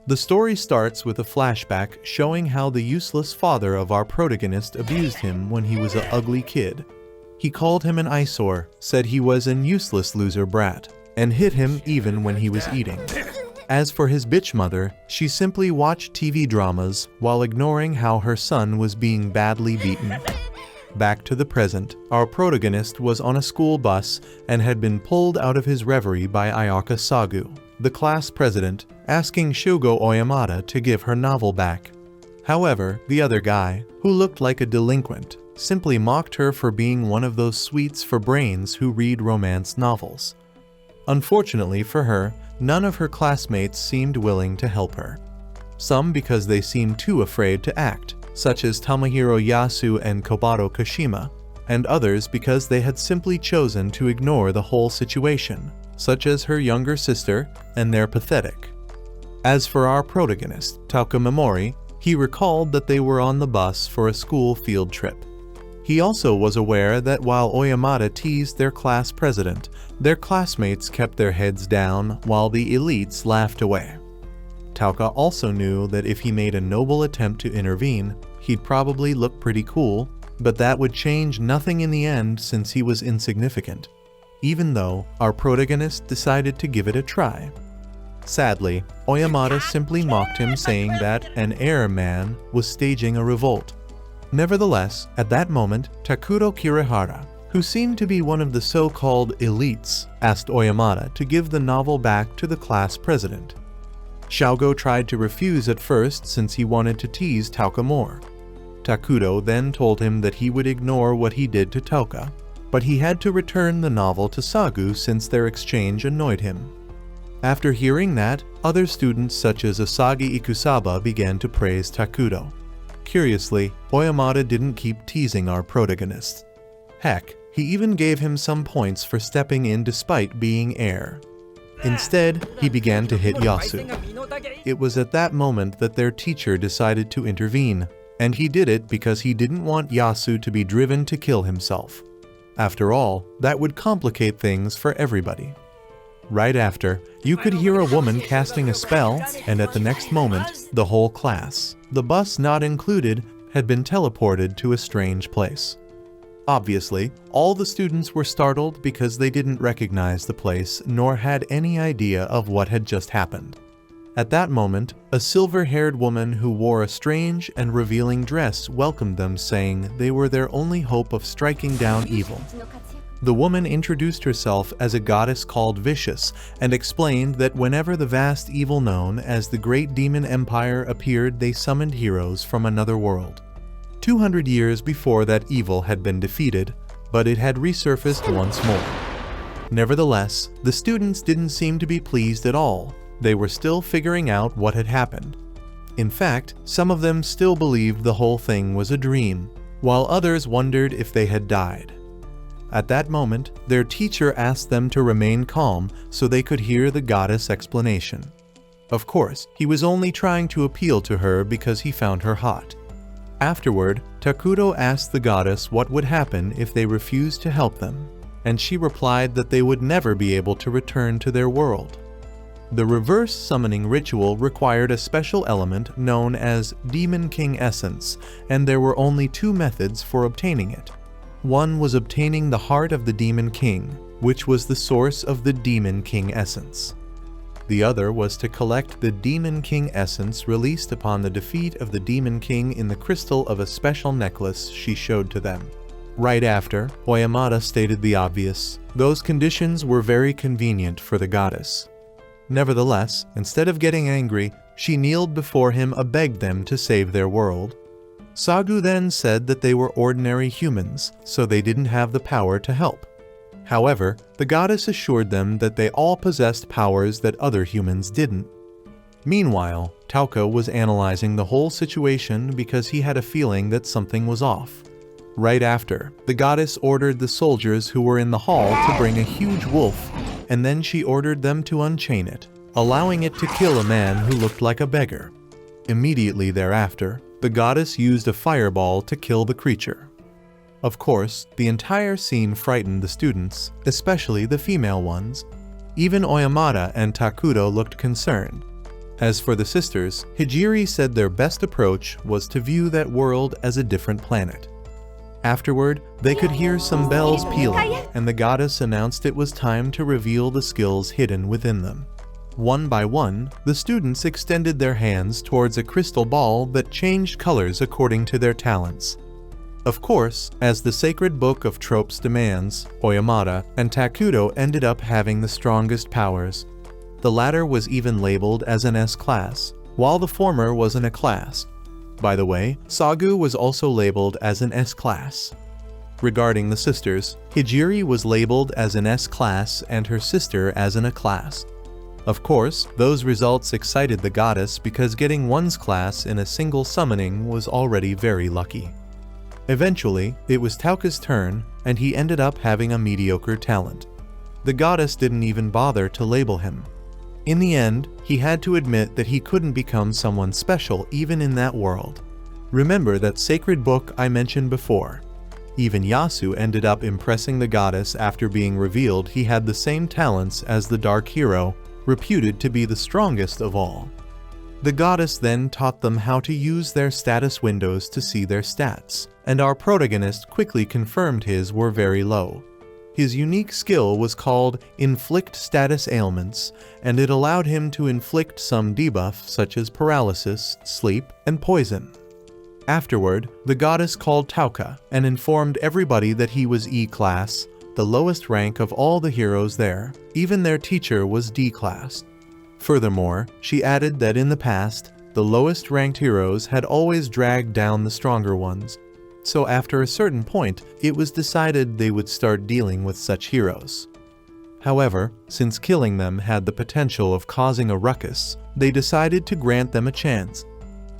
The story starts with a flashback showing how the useless father of our protagonist abused him when he was an ugly kid. He called him an eyesore, said he was an useless loser brat, and hit him even when he was eating. As for his bitch mother, she simply watched TV dramas while ignoring how her son was being badly beaten. Back to the present, our protagonist was on a school bus and had been pulled out of his reverie by Ayaka Sagu, the class president, asking Shugo Oyamada to give her novel back. However, the other guy, who looked like a delinquent, simply mocked her for being one of those sweets for brains who read romance novels. Unfortunately for her, none of her classmates seemed willing to help her. Some because they seemed too afraid to act, such as Tomohiro Yasu and Kobato Kashima, and others because they had simply chosen to ignore the whole situation, such as her younger sister, and they're pathetic. As for our protagonist, Tauka Memori, he recalled that they were on the bus for a school field trip. He also was aware that while Oyamada teased their class president, their classmates kept their heads down while the elites laughed away. Tauka also knew that if he made a noble attempt to intervene, he'd probably look pretty cool, but that would change nothing in the end since he was insignificant, even though our protagonist decided to give it a try. Sadly, Oyamada simply mocked him, saying that an air man was staging a revolt. Nevertheless, at that moment, Takuro Kirihara, who seemed to be one of the so-called elites, asked Oyamada to give the novel back to the class president. Shugo tried to refuse at first since he wanted to tease Tauka more. Takuro then told him that he would ignore what he did to Tauka, but he had to return the novel to Sagu since their exchange annoyed him. After hearing that, other students such as Asagi Ikusaba began to praise Takuro. Curiously, Oyamada didn't keep teasing our protagonist. Heck, he even gave him some points for stepping in despite being air. Instead, he began to hit Yasu. It was at that moment that their teacher decided to intervene, and he did it because he didn't want Yasu to be driven to kill himself. After all, that would complicate things for everybody. Right after, you could hear a woman casting a spell, and at the next moment, the whole class, the bus not included, had been teleported to a strange place. Obviously, all the students were startled because they didn't recognize the place nor had any idea of what had just happened. At that moment, a silver-haired woman who wore a strange and revealing dress welcomed them, saying they were their only hope of striking down evil. The woman introduced herself as a goddess called Vicious and explained that whenever the vast evil known as the Great Demon Empire appeared, they summoned heroes from another world. 200 years before that evil had been defeated, but it had resurfaced once more. Nevertheless, the students didn't seem to be pleased at all. They were still figuring out what had happened. In fact, some of them still believed the whole thing was a dream, while others wondered if they had died. At that moment, their teacher asked them to remain calm so they could hear the goddess' explanation. Of course, he was only trying to appeal to her because he found her hot. Afterward, Takuro asked the goddess what would happen if they refused to help them, and she replied that they would never be able to return to their world. The reverse summoning ritual required a special element known as Demon King Essence, and there were only two methods for obtaining it. One was obtaining the heart of the Demon King, which was the source of the Demon King Essence. The other was to collect the Demon King Essence released upon the defeat of the Demon King in the crystal of a special necklace she showed to them. Right after, Oyamada stated the obvious. Those conditions were very convenient for the goddess. Nevertheless, instead of getting angry, she kneeled before him and begged them to save their world. Sagu then said that they were ordinary humans, so they didn't have the power to help. However, the goddess assured them that they all possessed powers that other humans didn't. Meanwhile, Tauka was analyzing the whole situation because he had a feeling that something was off. Right after, the goddess ordered the soldiers who were in the hall to bring a huge wolf, and then she ordered them to unchain it, allowing it to kill a man who looked like a beggar. Immediately thereafter, the goddess used a fireball to kill the creature. Of course, the entire scene frightened the students, especially the female ones. Even Oyamada and Takuro looked concerned. As for the sisters, Hijiri said their best approach was to view that world as a different planet. Afterward, they could hear some bells pealing, and the goddess announced it was time to reveal the skills hidden within them. One by one, the students extended their hands towards a crystal ball that changed colors according to their talents. Of course, as the sacred book of tropes demands, Oyamada and Takuto ended up having the strongest powers. The latter was even labeled as an S-class, while the former was an A-class. By the way, Sagu was also labeled as an S-class. Regarding the sisters, Hijiri was labeled as an S-class and her sister as an A-class. Of course, those results excited the goddess because getting one's class in a single summoning was already very lucky. Eventually, it was Tauka's turn, and he ended up having a mediocre talent. The goddess didn't even bother to label him. In the end, he had to admit that he couldn't become someone special even in that world. Remember that sacred book I mentioned before. Even Yasu ended up impressing the goddess after being revealed he had the same talents as the Dark Hero, reputed to be the strongest of all. The goddess then taught them how to use their status windows to see their stats, and our protagonist quickly confirmed his were very low. His unique skill was called Inflict Status Ailments, and it allowed him to inflict some debuff such as paralysis, sleep, and poison. Afterward, the goddess called Tauka and informed everybody that he was E-class, the lowest rank of all the heroes there. Even their teacher was D-class. Furthermore, she added that in the past, the lowest ranked heroes had always dragged down the stronger ones. So after a certain point, it was decided they would start dealing with such heroes. However, since killing them had the potential of causing a ruckus, they decided to grant them a chance.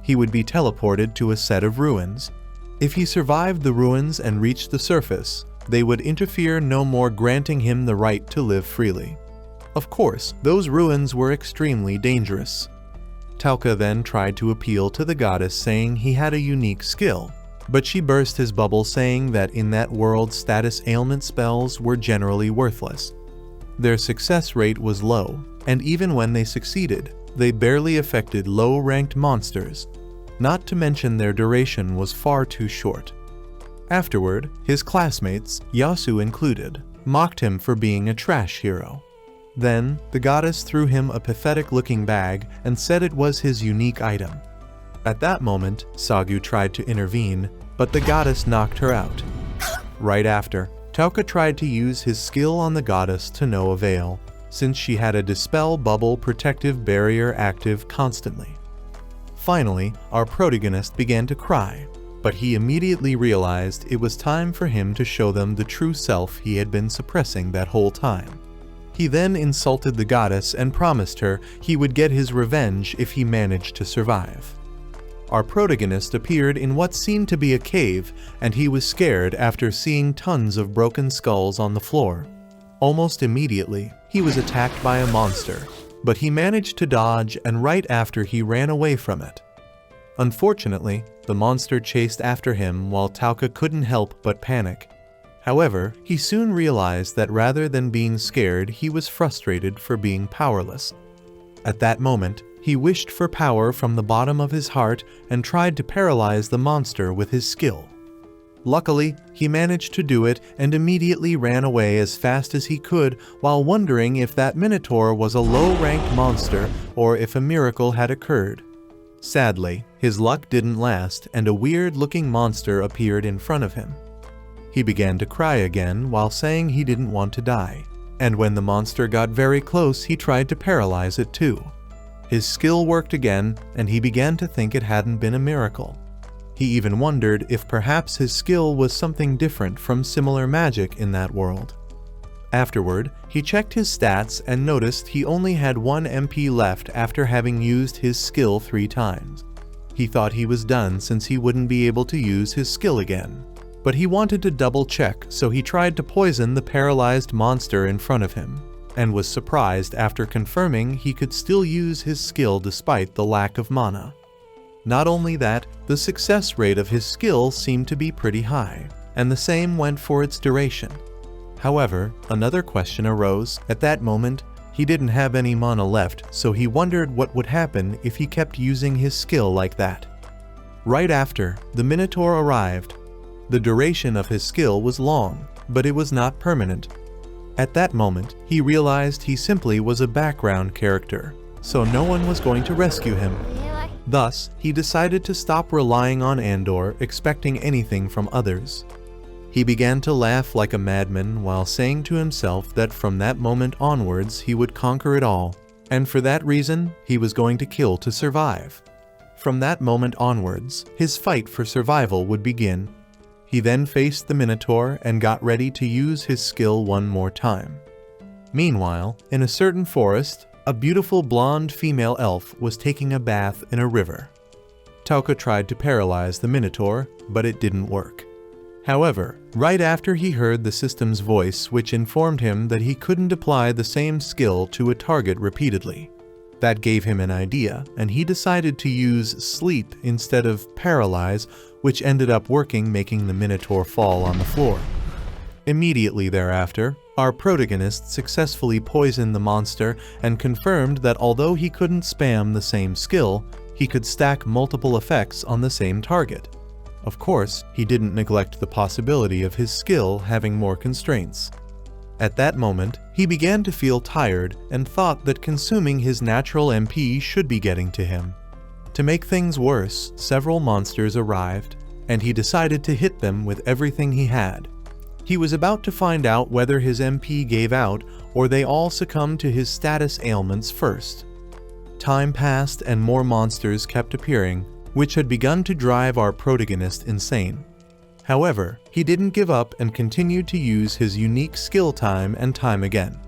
He would be teleported to a set of ruins. If he survived the ruins and reached the surface, they would interfere no more, granting him the right to live freely. Of course, those ruins were extremely dangerous. Tauka then tried to appeal to the goddess saying he had a unique skill. But she burst his bubble saying that in that world status ailment spells were generally worthless. Their success rate was low, and even when they succeeded, they barely affected low-ranked monsters. Not to mention their duration was far too short. Afterward, his classmates, Yasu included, mocked him for being a trash hero. Then, the goddess threw him a pathetic-looking bag and said it was his unique item. At that moment, Sagu tried to intervene, but the goddess knocked her out. Right after, Tauka tried to use his skill on the goddess to no avail, since she had a Dispel Bubble protective barrier active constantly. Finally, our protagonist began to cry, but he immediately realized it was time for him to show them the true self he had been suppressing that whole time. He then insulted the goddess and promised her he would get his revenge if he managed to survive. Our protagonist appeared in what seemed to be a cave, and he was scared after seeing tons of broken skulls on the floor. Almost immediately, he was attacked by a monster, but he managed to dodge, and right after he ran away from it. Unfortunately, the monster chased after him while Tauka couldn't help but panic. However, he soon realized that rather than being scared, he was frustrated for being powerless. At that moment, he wished for power from the bottom of his heart and tried to paralyze the monster with his skill. Luckily, he managed to do it and immediately ran away as fast as he could while wondering if that Minotaur was a low-ranked monster or if a miracle had occurred. Sadly, his luck didn't last and a weird-looking monster appeared in front of him. He began to cry again while saying he didn't want to die, and when the monster got very close, he tried to paralyze it too. His skill worked again, and he began to think it hadn't been a miracle. He even wondered if perhaps his skill was something different from similar magic in that world. Afterward, he checked his stats and noticed he only had 1 MP left after having used his skill 3 times. He thought he was done since he wouldn't be able to use his skill again. But he wanted to double check, so he tried to poison the paralyzed monster in front of him, and was surprised after confirming he could still use his skill despite the lack of mana. Not only that, the success rate of his skill seemed to be pretty high, and the same went for its duration. However, another question arose. At that moment, He didn't have any mana left, so he wondered what would happen if he kept using his skill like that. Right after, the Minotaur arrived. The duration of his skill was long, but it was not permanent. At that moment, he realized he simply was a background character, so no one was going to rescue him. Thus, he decided to stop relying on Andor, expecting anything from others. He began to laugh like a madman while saying to himself that from that moment onwards he would conquer it all, and for that reason, he was going to kill to survive. From that moment onwards, his fight for survival would begin. He then faced the Minotaur and got ready to use his skill one more time. Meanwhile, in a certain forest, a beautiful blonde female elf was taking a bath in a river. Tauka tried to paralyze the Minotaur, but it didn't work. However, right after he heard the system's voice which informed him that he couldn't apply the same skill to a target repeatedly. That gave him an idea, and he decided to use sleep instead of paralyze, which ended up working, making the Minotaur fall on the floor. Immediately thereafter, our protagonist successfully poisoned the monster and confirmed that although he couldn't spam the same skill, he could stack multiple effects on the same target. Of course, he didn't neglect the possibility of his skill having more constraints. At that moment, he began to feel tired and thought that consuming his natural MP should be getting to him. To make things worse, several monsters arrived, and he decided to hit them with everything he had. He was about to find out whether his MP gave out or they all succumbed to his status ailments first. Time passed and more monsters kept appearing, which had begun to drive our protagonist insane. However, he didn't give up and continued to use his unique skill time and time again.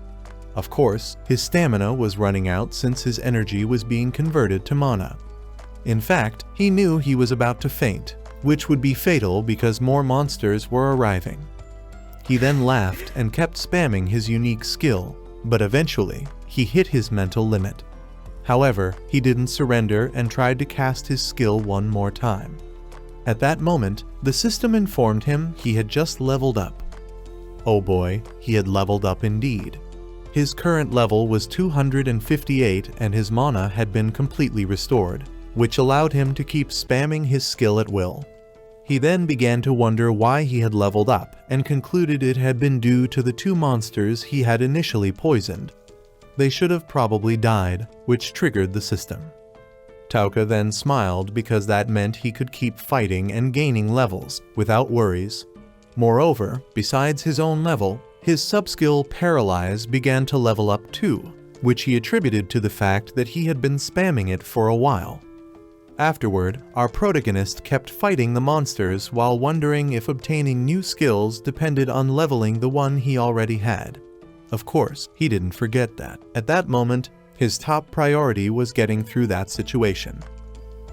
Of course, his stamina was running out since his energy was being converted to mana. In fact, he knew he was about to faint, which would be fatal because more monsters were arriving. He then laughed and kept spamming his unique skill, but eventually, he hit his mental limit. However, he didn't surrender and tried to cast his skill one more time. At that moment, the system informed him he had just leveled up. Oh boy, he had leveled up indeed. His current level was 258 and his mana had been completely restored, which allowed him to keep spamming his skill at will. He then began to wonder why he had leveled up and concluded it had been due to the two monsters he had initially poisoned. They should have probably died, which triggered the system. Tauka then smiled because that meant he could keep fighting and gaining levels without worries. Moreover, besides his own level, his subskill Paralyze began to level up too, which he attributed to the fact that he had been spamming it for a while. Afterward, our protagonist kept fighting the monsters while wondering if obtaining new skills depended on leveling the one he already had. Of course, he didn't forget that. At that moment, his top priority was getting through that situation.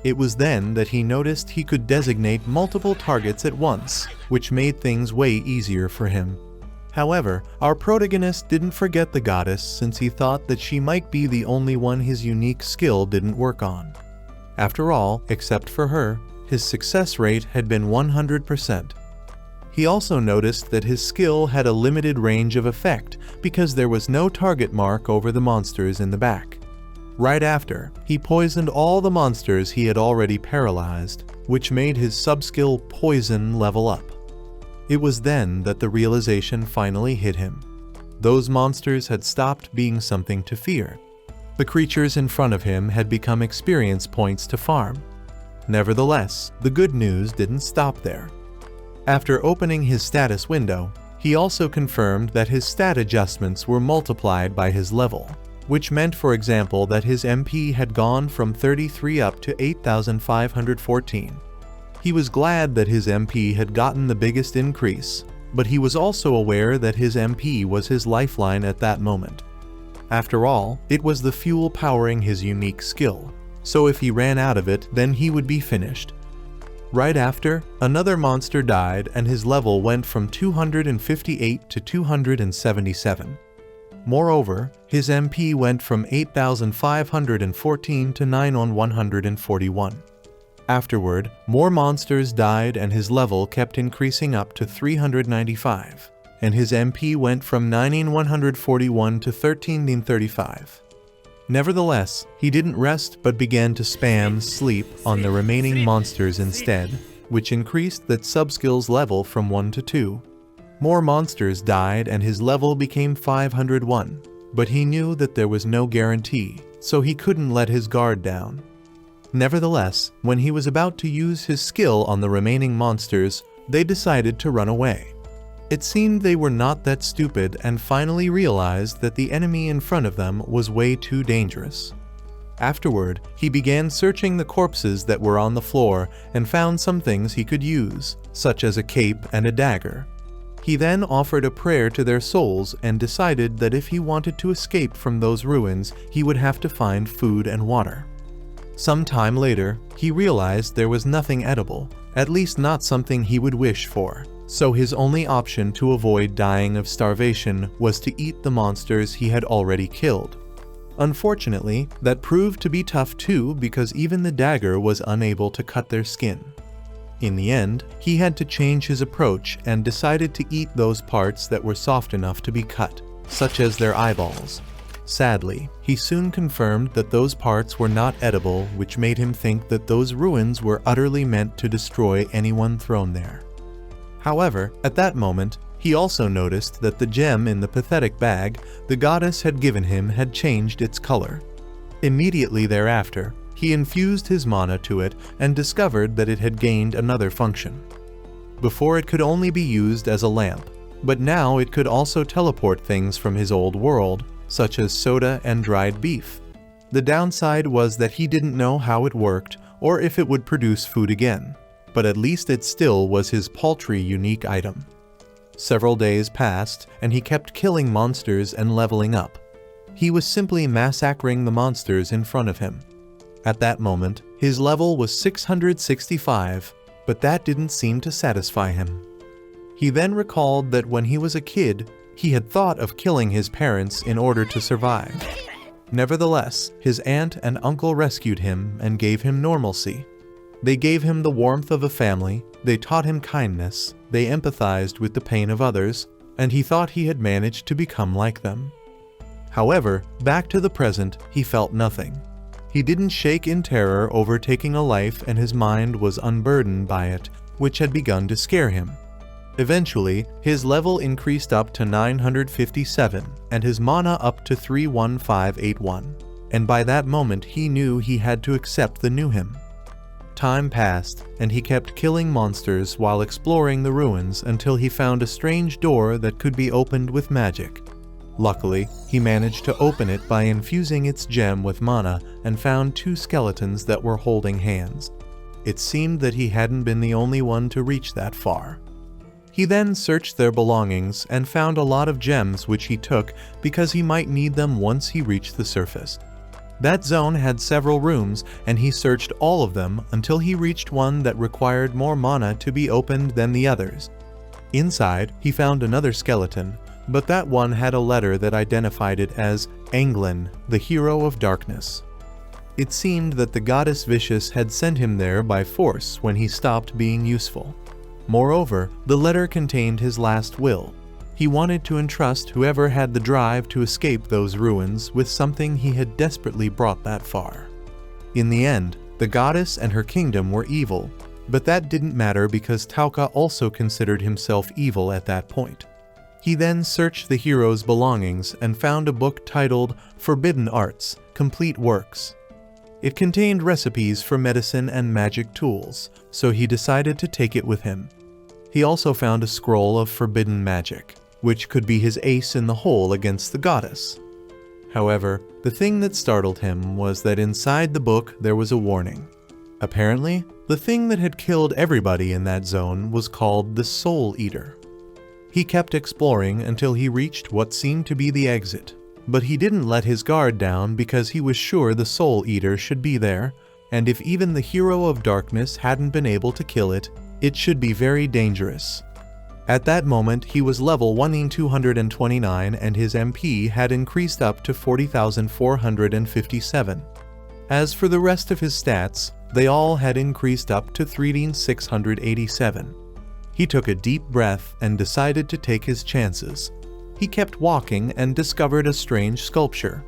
It was then that he noticed he could designate multiple targets at once, which made things way easier for him. However, our protagonist didn't forget the goddess since he thought that she might be the only one his unique skill didn't work on. After all, except for her, his success rate had been 100%. He also noticed that his skill had a limited range of effect because there was no target mark over the monsters in the back. Right after, he poisoned all the monsters he had already paralyzed, which made his subskill Poison level up. It was then that the realization finally hit him. Those monsters had stopped being something to fear. The creatures in front of him had become experience points to farm. Nevertheless, the good news didn't stop there. After opening his status window, he also confirmed that his stat adjustments were multiplied by his level, which meant, for example, that his MP had gone from 33 up to 8,514. He was glad that his MP had gotten the biggest increase, but he was also aware that his MP was his lifeline at that moment. After all, it was the fuel powering his unique skill, so if he ran out of it, then he would be finished. Right after, another monster died and his level went from 258 to 277. Moreover, his MP went from 8,514 to 9,141. Afterward, more monsters died and his level kept increasing up to 395. and his MP went from 19,141 to 13,35. Nevertheless, he didn't rest but began to spam sleep on the remaining monsters instead, which increased that subskill's level from 1 to 2. More monsters died and his level became 501, but he knew that there was no guarantee, so he couldn't let his guard down. Nevertheless, when he was about to use his skill on the remaining monsters, they decided to run away. It seemed they were not that stupid and finally realized that the enemy in front of them was way too dangerous. Afterward, he began searching the corpses that were on the floor and found some things he could use, such as a cape and a dagger. He then offered a prayer to their souls and decided that if he wanted to escape from those ruins, he would have to find food and water. Some time later, he realized there was nothing edible, at least not something he would wish for. So his only option to avoid dying of starvation was to eat the monsters he had already killed. Unfortunately, that proved to be tough too because even the dagger was unable to cut their skin. In the end, he had to change his approach and decided to eat those parts that were soft enough to be cut, such as their eyeballs. Sadly, he soon confirmed that those parts were not edible, which made him think that those ruins were utterly meant to destroy anyone thrown there. However, at that moment, he also noticed that the gem in the pathetic bag the goddess had given him had changed its color. Immediately thereafter, he infused his mana to it and discovered that it had gained another function. Before it could only be used as a lamp, but now it could also teleport things from his old world, such as soda and dried beef. The downside was that he didn't know how it worked or if it would produce food again, but at least it still was his paltry unique item. Several days passed, and he kept killing monsters and leveling up. He was simply massacring the monsters in front of him. At that moment, his level was 665, but that didn't seem to satisfy him. He then recalled that when he was a kid, he had thought of killing his parents in order to survive. Nevertheless, his aunt and uncle rescued him and gave him normalcy. They gave him the warmth of a family, they taught him kindness, they empathized with the pain of others, and he thought he had managed to become like them. However, back to the present, he felt nothing. He didn't shake in terror over taking a life and his mind was unburdened by it, which had begun to scare him. Eventually, his level increased up to 957 and his mana up to 31581, and by that moment he knew he had to accept the new him. Time passed, and he kept killing monsters while exploring the ruins until he found a strange door that could be opened with magic. Luckily, he managed to open it by infusing its gem with mana and found 2 skeletons that were holding hands. It seemed that he hadn't been the only one to reach that far. He then searched their belongings and found a lot of gems which he took because he might need them once he reached the surface. That zone had several rooms, and he searched all of them until he reached one that required more mana to be opened than the others. Inside, he found another skeleton, but that one had a letter that identified it as Anglin, the hero of darkness. It seemed that the goddess Vicious had sent him there by force when he stopped being useful. Moreover, the letter contained his last will. He wanted to entrust whoever had the drive to escape those ruins with something he had desperately brought that far. In the end, the goddess and her kingdom were evil, but that didn't matter because Tauka also considered himself evil at that point. He then searched the hero's belongings and found a book titled Forbidden Arts, Complete Works. It contained recipes for medicine and magic tools, so he decided to take it with him. He also found a scroll of forbidden magic, which could be his ace in the hole against the goddess. However, the thing that startled him was that inside the book there was a warning. Apparently, the thing that had killed everybody in that zone was called the Soul Eater. He kept exploring until he reached what seemed to be the exit, but he didn't let his guard down because he was sure the Soul Eater should be there, and if even the hero of darkness hadn't been able to kill it, it should be very dangerous. At that moment, he was level 1229 and his MP had increased up to 40,457. As for the rest of his stats, they all had increased up to 3,687. He took a deep breath and decided to take his chances. He kept walking and discovered a strange sculpture.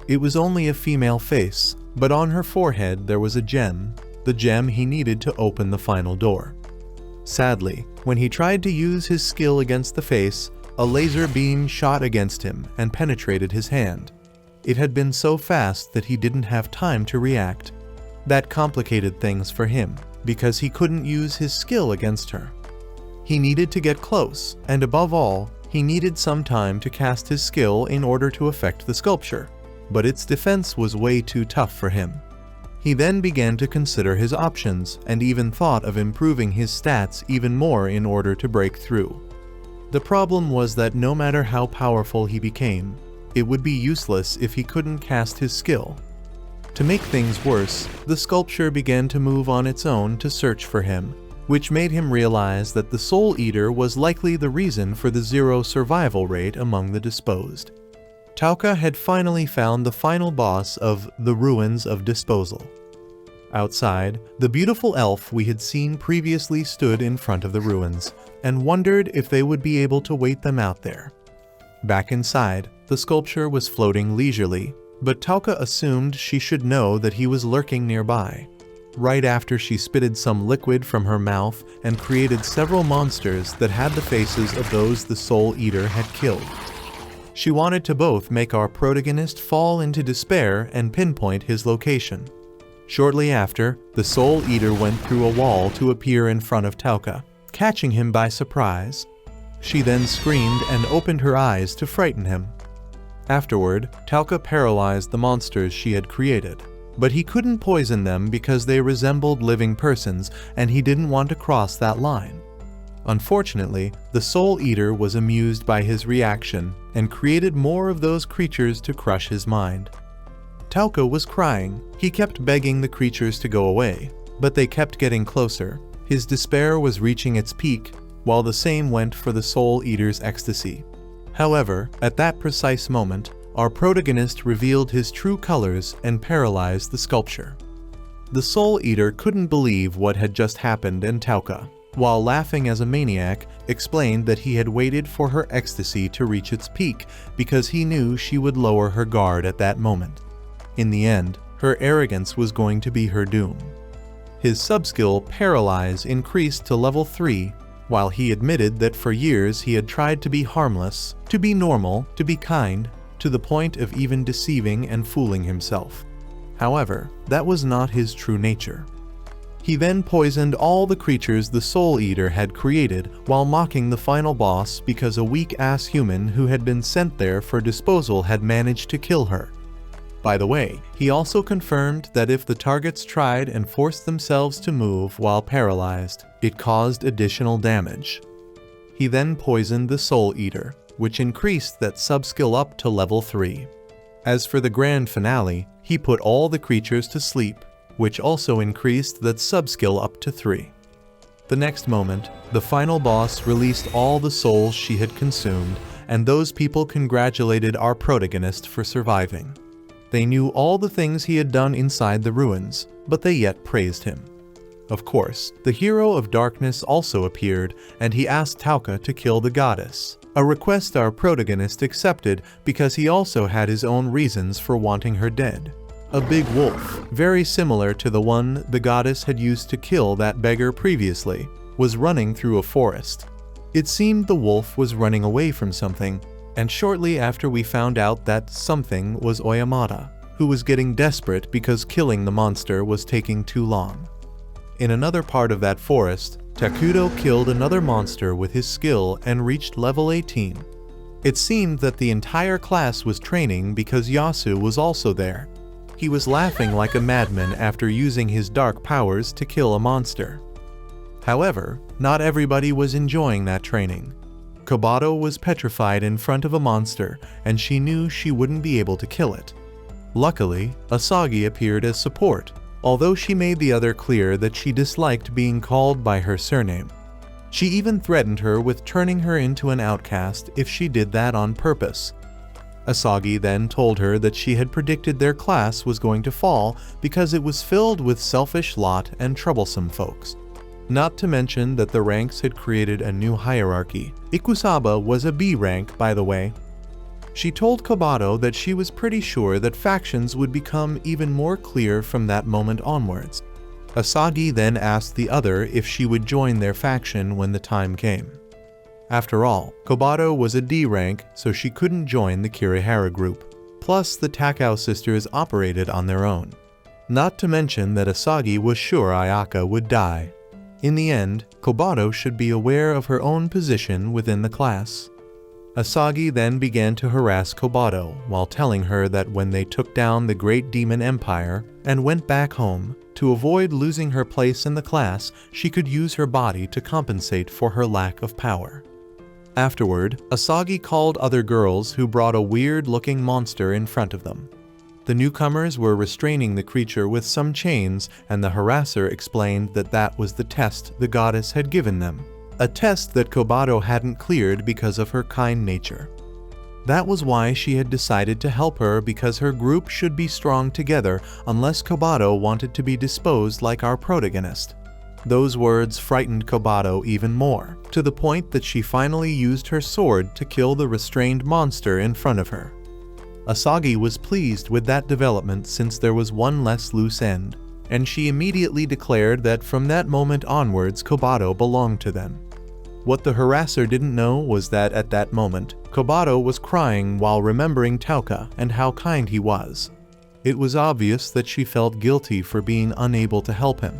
It was only a female face, but on her forehead there was a gem, the gem he needed to open the final door. Sadly, when he tried to use his skill against the face, a laser beam shot against him and penetrated his hand. It had been so fast that he didn't have time to react. That complicated things for him, because he couldn't use his skill against her. He needed to get close, and above all, he needed some time to cast his skill in order to affect the sculpture, but its defense was way too tough for him. He then began to consider his options and even thought of improving his stats even more in order to break through. The problem was that no matter how powerful he became, it would be useless if he couldn't cast his skill. To make things worse, the sculpture began to move on its own to search for him, which made him realize that the Soul Eater was likely the reason for the 0 survival rate among the disposed. Tauka had finally found the final boss of the Ruins of Disposal. Outside, the beautiful elf we had seen previously stood in front of the ruins, and wondered if they would be able to wait them out there. Back inside, the sculpture was floating leisurely, but Tauka assumed she should know that he was lurking nearby. Right after she spitted some liquid from her mouth and created several monsters that had the faces of those the Soul Eater had killed. She wanted to both make our protagonist fall into despair and pinpoint his location. Shortly after, the Soul Eater went through a wall to appear in front of Tauka, catching him by surprise. She then screamed and opened her eyes to frighten him. Afterward, Tauka paralyzed the monsters she had created, but he couldn't poison them because they resembled living persons and he didn't want to cross that line. Unfortunately, the Soul Eater was amused by his reaction and created more of those creatures to crush his mind. Tauka was crying. He kept begging the creatures to go away, but they kept getting closer. His despair was reaching its peak, while the same went for the Soul Eater's ecstasy. However, at that precise moment, our protagonist revealed his true colors and paralyzed the sculpture. The Soul Eater couldn't believe what had just happened, and Tauka, while laughing as a maniac, explained that he had waited for her ecstasy to reach its peak because he knew she would lower her guard at that moment. In the end, her arrogance was going to be her doom. His subskill Paralyze increased to level 3, while he admitted that for years he had tried to be harmless, to be normal, to be kind, to the point of even deceiving and fooling himself. However, that was not his true nature. He then poisoned all the creatures the Soul Eater had created while mocking the final boss because a weak-ass human who had been sent there for disposal had managed to kill her. By the way, he also confirmed that if the targets tried and forced themselves to move while paralyzed, it caused additional damage. He then poisoned the Soul Eater, which increased that subskill up to level 3. As for the grand finale, he put all the creatures to sleep, which also increased that subskill up to 3. The next moment, the final boss released all the souls she had consumed, and those people congratulated our protagonist for surviving. They knew all the things he had done inside the ruins, but they yet praised him. Of course, the hero of darkness also appeared, and he asked Tauka to kill the goddess, a request our protagonist accepted because he also had his own reasons for wanting her dead. A big wolf, very similar to the one the goddess had used to kill that beggar previously, was running through a forest. It seemed the wolf was running away from something, and shortly after we found out that something was Oyamata, who was getting desperate because killing the monster was taking too long. In another part of that forest, Takudo killed another monster with his skill and reached level 18. It seemed that the entire class was training because Yasu was also there. He was laughing like a madman after using his dark powers to kill a monster. However, not everybody was enjoying that training. Kobato was petrified in front of a monster, and she knew she wouldn't be able to kill it. Luckily, Asagi appeared as support, although she made the other clear that she disliked being called by her surname. She even threatened her with turning her into an outcast if she did that on purpose. Asagi then told her that she had predicted their class was going to fall because it was filled with selfish lot and troublesome folks. Not to mention that the ranks had created a new hierarchy. Ikusaba was a B rank, by the way. She told Kobato that she was pretty sure that factions would become even more clear from that moment onwards. Asagi then asked the other if she would join their faction when the time came. After all, Kobato was a D rank, so she couldn't join the Kirihara group. Plus, the Takao sisters operated on their own. Not to mention that Asagi was sure Ayaka would die. In the end, Kobato should be aware of her own position within the class. Asagi then began to harass Kobato while telling her that when they took down the Great Demon Empire and went back home, to avoid losing her place in the class, she could use her body to compensate for her lack of power. Afterward, Asagi called other girls who brought a weird-looking monster in front of them. The newcomers were restraining the creature with some chains, and the harasser explained that that was the test the goddess had given them, a test that Kobato hadn't cleared because of her kind nature. That was why she had decided to help her, because her group should be strong together unless Kobato wanted to be disposed like our protagonist. Those words frightened Kobato even more, to the point that she finally used her sword to kill the restrained monster in front of her. Asagi was pleased with that development since there was one less loose end, and she immediately declared that from that moment onwards Kobato belonged to them. What the harasser didn't know was that at that moment, Kobato was crying while remembering Tauka and how kind he was. It was obvious that she felt guilty for being unable to help him.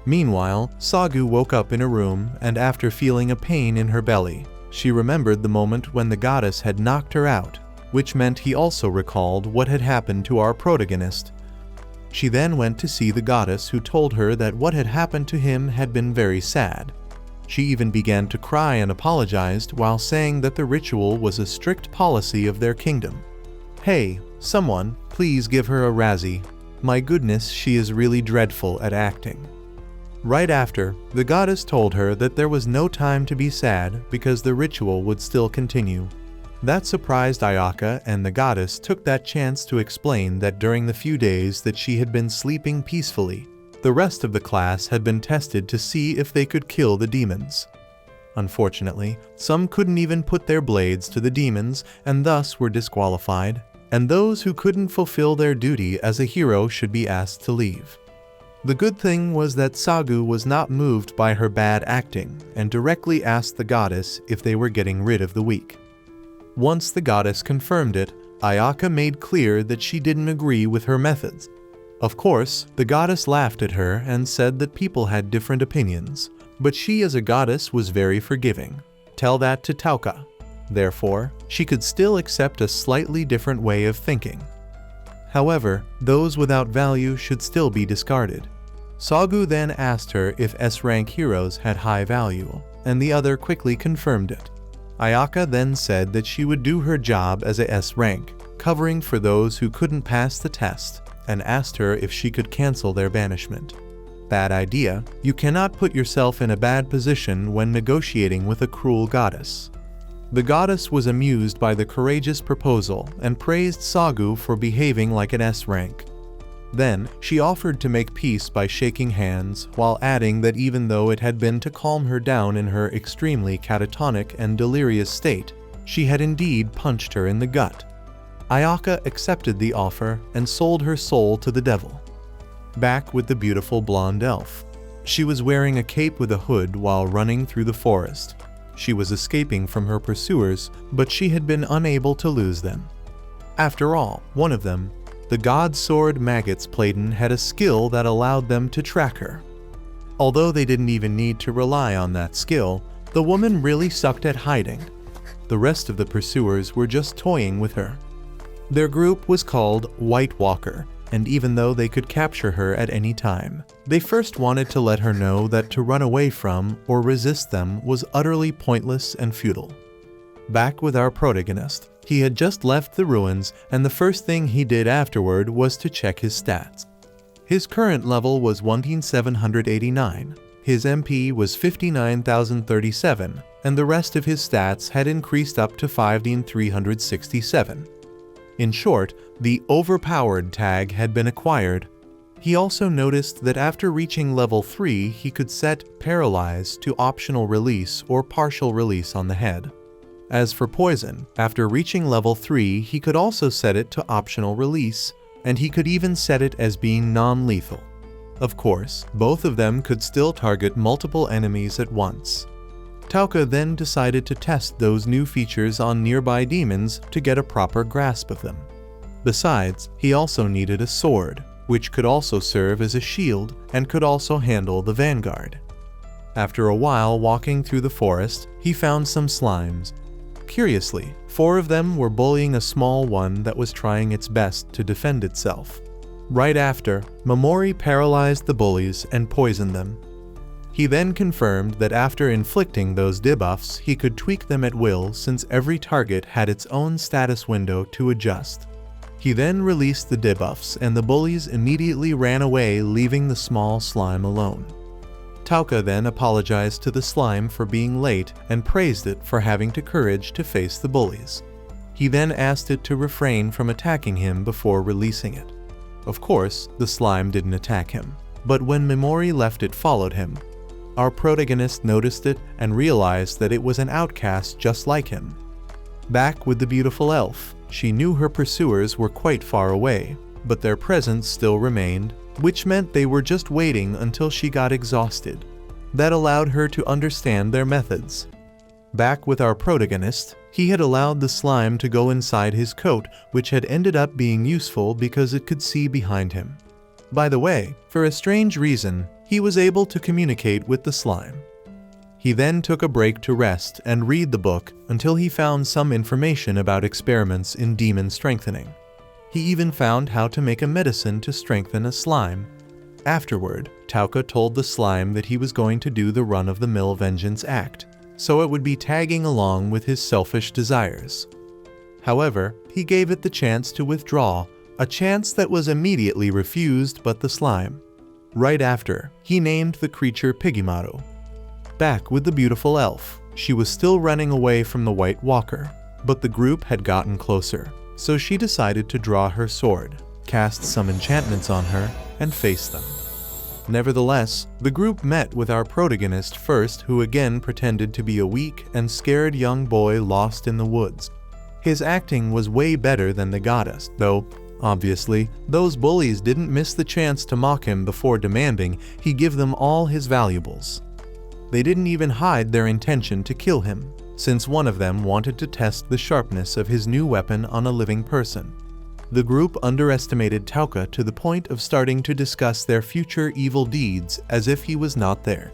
Meanwhile, Sagu woke up in a room, and after feeling a pain in her belly, she remembered the moment when the goddess had knocked her out, which meant he also recalled what had happened to our protagonist. She then went to see the goddess, who told her that what had happened to him had been very sad. She even began to cry and apologized while saying that the ritual was a strict policy of their kingdom. "Hey, someone, please give her a Razzie. My goodness, she is really dreadful at acting." Right after, the goddess told her that there was no time to be sad because the ritual would still continue. That surprised Ayaka, and the goddess took that chance to explain that during the few days that she had been sleeping peacefully, the rest of the class had been tested to see if they could kill the demons. Unfortunately, some couldn't even put their blades to the demons and thus were disqualified, and those who couldn't fulfill their duty as a hero should be asked to leave. The good thing was that Sagu was not moved by her bad acting and directly asked the goddess if they were getting rid of the weak. Once the goddess confirmed it, Ayaka made clear that she didn't agree with her methods. Of course, the goddess laughed at her and said that people had different opinions, but she as a goddess was very forgiving. Tell that to Tauka. Therefore, she could still accept a slightly different way of thinking. However, those without value should still be discarded. Sagu then asked her if S-rank heroes had high value, and the other quickly confirmed it. Ayaka then said that she would do her job as a S-rank, covering for those who couldn't pass the test, and asked her if she could cancel their banishment. Bad idea. You cannot put yourself in a bad position when negotiating with a cruel goddess. The goddess was amused by the courageous proposal and praised Sagu for behaving like an S-rank. Then, she offered to make peace by shaking hands, while adding that even though it had been to calm her down in her extremely catatonic and delirious state, she had indeed punched her in the gut. Ayaka accepted the offer and sold her soul to the devil. Back with the beautiful blonde elf. She was wearing a cape with a hood while running through the forest. She was escaping from her pursuers, but she had been unable to lose them. After all, one of them, the god sword Maggot's Platen, had a skill that allowed them to track her. Although they didn't even need to rely on that skill, the woman really sucked at hiding. The rest of the pursuers were just toying with her. Their group was called White Walker, and even though they could capture her at any time, they first wanted to let her know that to run away from or resist them was utterly pointless and futile. Back with our protagonist. He had just left the ruins, and the first thing he did afterward was to check his stats. His current level was 1789, his MP was 59,037, and the rest of his stats had increased up to 15,367. In short, the overpowered tag had been acquired. He also noticed that after reaching level 3, he could set Paralyze to optional release or partial release on the head. As for poison, after reaching level 3, he could also set it to optional release, and he could even set it as being non-lethal. Of course, both of them could still target multiple enemies at once. Tauka then decided to test those new features on nearby demons to get a proper grasp of them. Besides, he also needed a sword, which could also serve as a shield and could also handle the vanguard. After a while walking through the forest, he found some slimes. Curiously, 4 of them were bullying a small one that was trying its best to defend itself. Right after, Momori paralyzed the bullies and poisoned them. He then confirmed that after inflicting those debuffs, he could tweak them at will since every target had its own status window to adjust. He then released the debuffs and the bullies immediately ran away, leaving the small slime alone. Tauka then apologized to the slime for being late and praised it for having the courage to face the bullies. He then asked it to refrain from attacking him before releasing it. Of course, the slime didn't attack him, but when Momori left it followed him. Our protagonist noticed it and realized that it was an outcast just like him. Back with the beautiful elf, she knew her pursuers were quite far away, but their presence still remained, which meant they were just waiting until she got exhausted. That allowed her to understand their methods. Back with our protagonist, he had allowed the slime to go inside his coat, which had ended up being useful because it could see behind him. By the way, for a strange reason, he was able to communicate with the slime. He then took a break to rest and read the book until he found some information about experiments in demon strengthening. He even found how to make a medicine to strengthen a slime. Afterward, Tauka told the slime that he was going to do the run-of-the-mill vengeance act, so it would be tagging along with his selfish desires. However, he gave it the chance to withdraw, a chance that was immediately refused by the slime. Right after, he named the creature Pigimaru. Back with the beautiful elf, she was still running away from the White Walker, but the group had gotten closer, so she decided to draw her sword, cast some enchantments on her, and face them. Nevertheless, the group met with our protagonist first, who again pretended to be a weak and scared young boy lost in the woods. His acting was way better than the goddess, though, obviously, those bullies didn't miss the chance to mock him before demanding he give them all his valuables. They didn't even hide their intention to kill him, since one of them wanted to test the sharpness of his new weapon on a living person. The group underestimated Tauka to the point of starting to discuss their future evil deeds as if he was not there.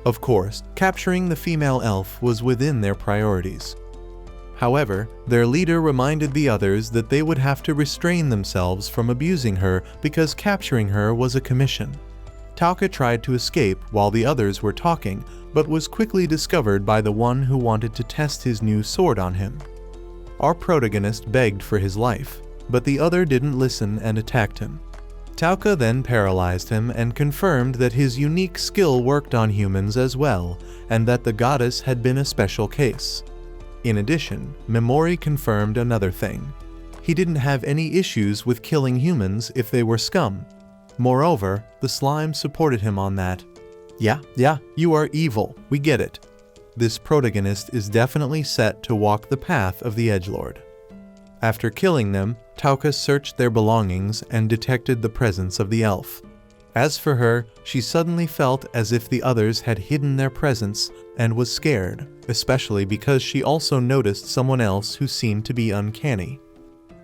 Of course, capturing the female elf was within their priorities. However, their leader reminded the others that they would have to restrain themselves from abusing her because capturing her was a commission. Tauka tried to escape while the others were talking, but was quickly discovered by the one who wanted to test his new sword on him. Our protagonist begged for his life, but the other didn't listen and attacked him. Tauka then paralyzed him and confirmed that his unique skill worked on humans as well, and that the goddess had been a special case. In addition, Momori confirmed another thing. He didn't have any issues with killing humans if they were scum. Moreover, the slime supported him on that. Yeah, you are evil, we get it. This protagonist is definitely set to walk the path of the edgelord. After killing them, Tauka searched their belongings and detected the presence of the elf. As for her, she suddenly felt as if the others had hidden their presence and was scared, especially because she also noticed someone else who seemed to be uncanny.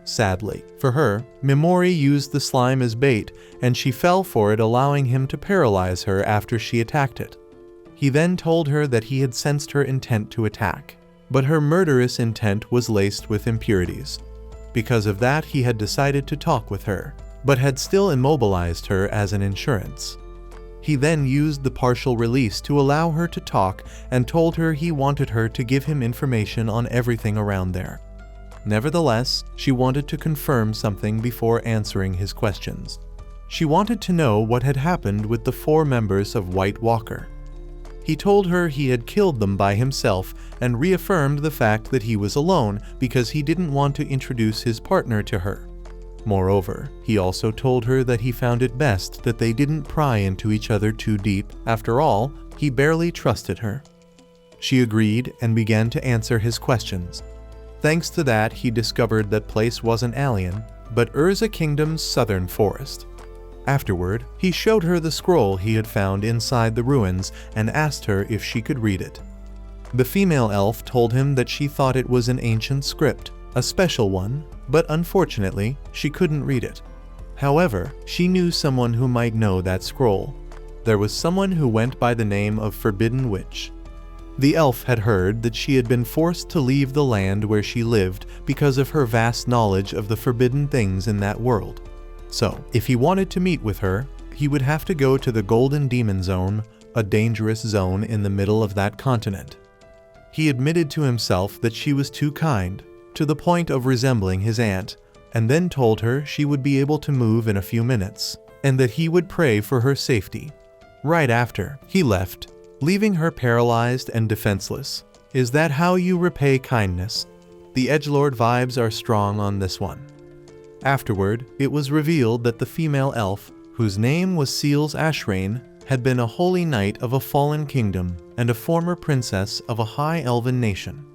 Sadly, for her, Momori used the slime as bait and she fell for it, allowing him to paralyze her after she attacked it. He then told her that he had sensed her intent to attack, but her murderous intent was laced with impurities. Because of that, he had decided to talk with her, but had still immobilized her as an insurance. He then used the partial release to allow her to talk and told her he wanted her to give him information on everything around there. Nevertheless, she wanted to confirm something before answering his questions. She wanted to know what had happened with the 4 members of White Walker. He told her he had killed them by himself and reaffirmed the fact that he was alone because he didn't want to introduce his partner to her. Moreover, he also told her that he found it best that they didn't pry into each other too deep. After all, he barely trusted her. She agreed and began to answer his questions. Thanks to that, he discovered that place wasn't alien, but Urza Kingdom's southern forest. Afterward, he showed her the scroll he had found inside the ruins and asked her if she could read it. The female elf told him that she thought it was an ancient script, a special one, but unfortunately, she couldn't read it. However, she knew someone who might know that scroll. There was someone who went by the name of Forbidden Witch. The elf had heard that she had been forced to leave the land where she lived because of her vast knowledge of the forbidden things in that world. So, if he wanted to meet with her, he would have to go to the Golden Demon Zone, a dangerous zone in the middle of that continent. He admitted to himself that she was too kind, to the point of resembling his aunt, and then told her she would be able to move in a few minutes, and that he would pray for her safety. Right after, he left, leaving her paralyzed and defenseless. Is that how you repay kindness? The edgelord vibes are strong on this one. Afterward, it was revealed that the female elf, whose name was Seals Ashrain, had been a holy knight of a fallen kingdom and a former princess of a high elven nation.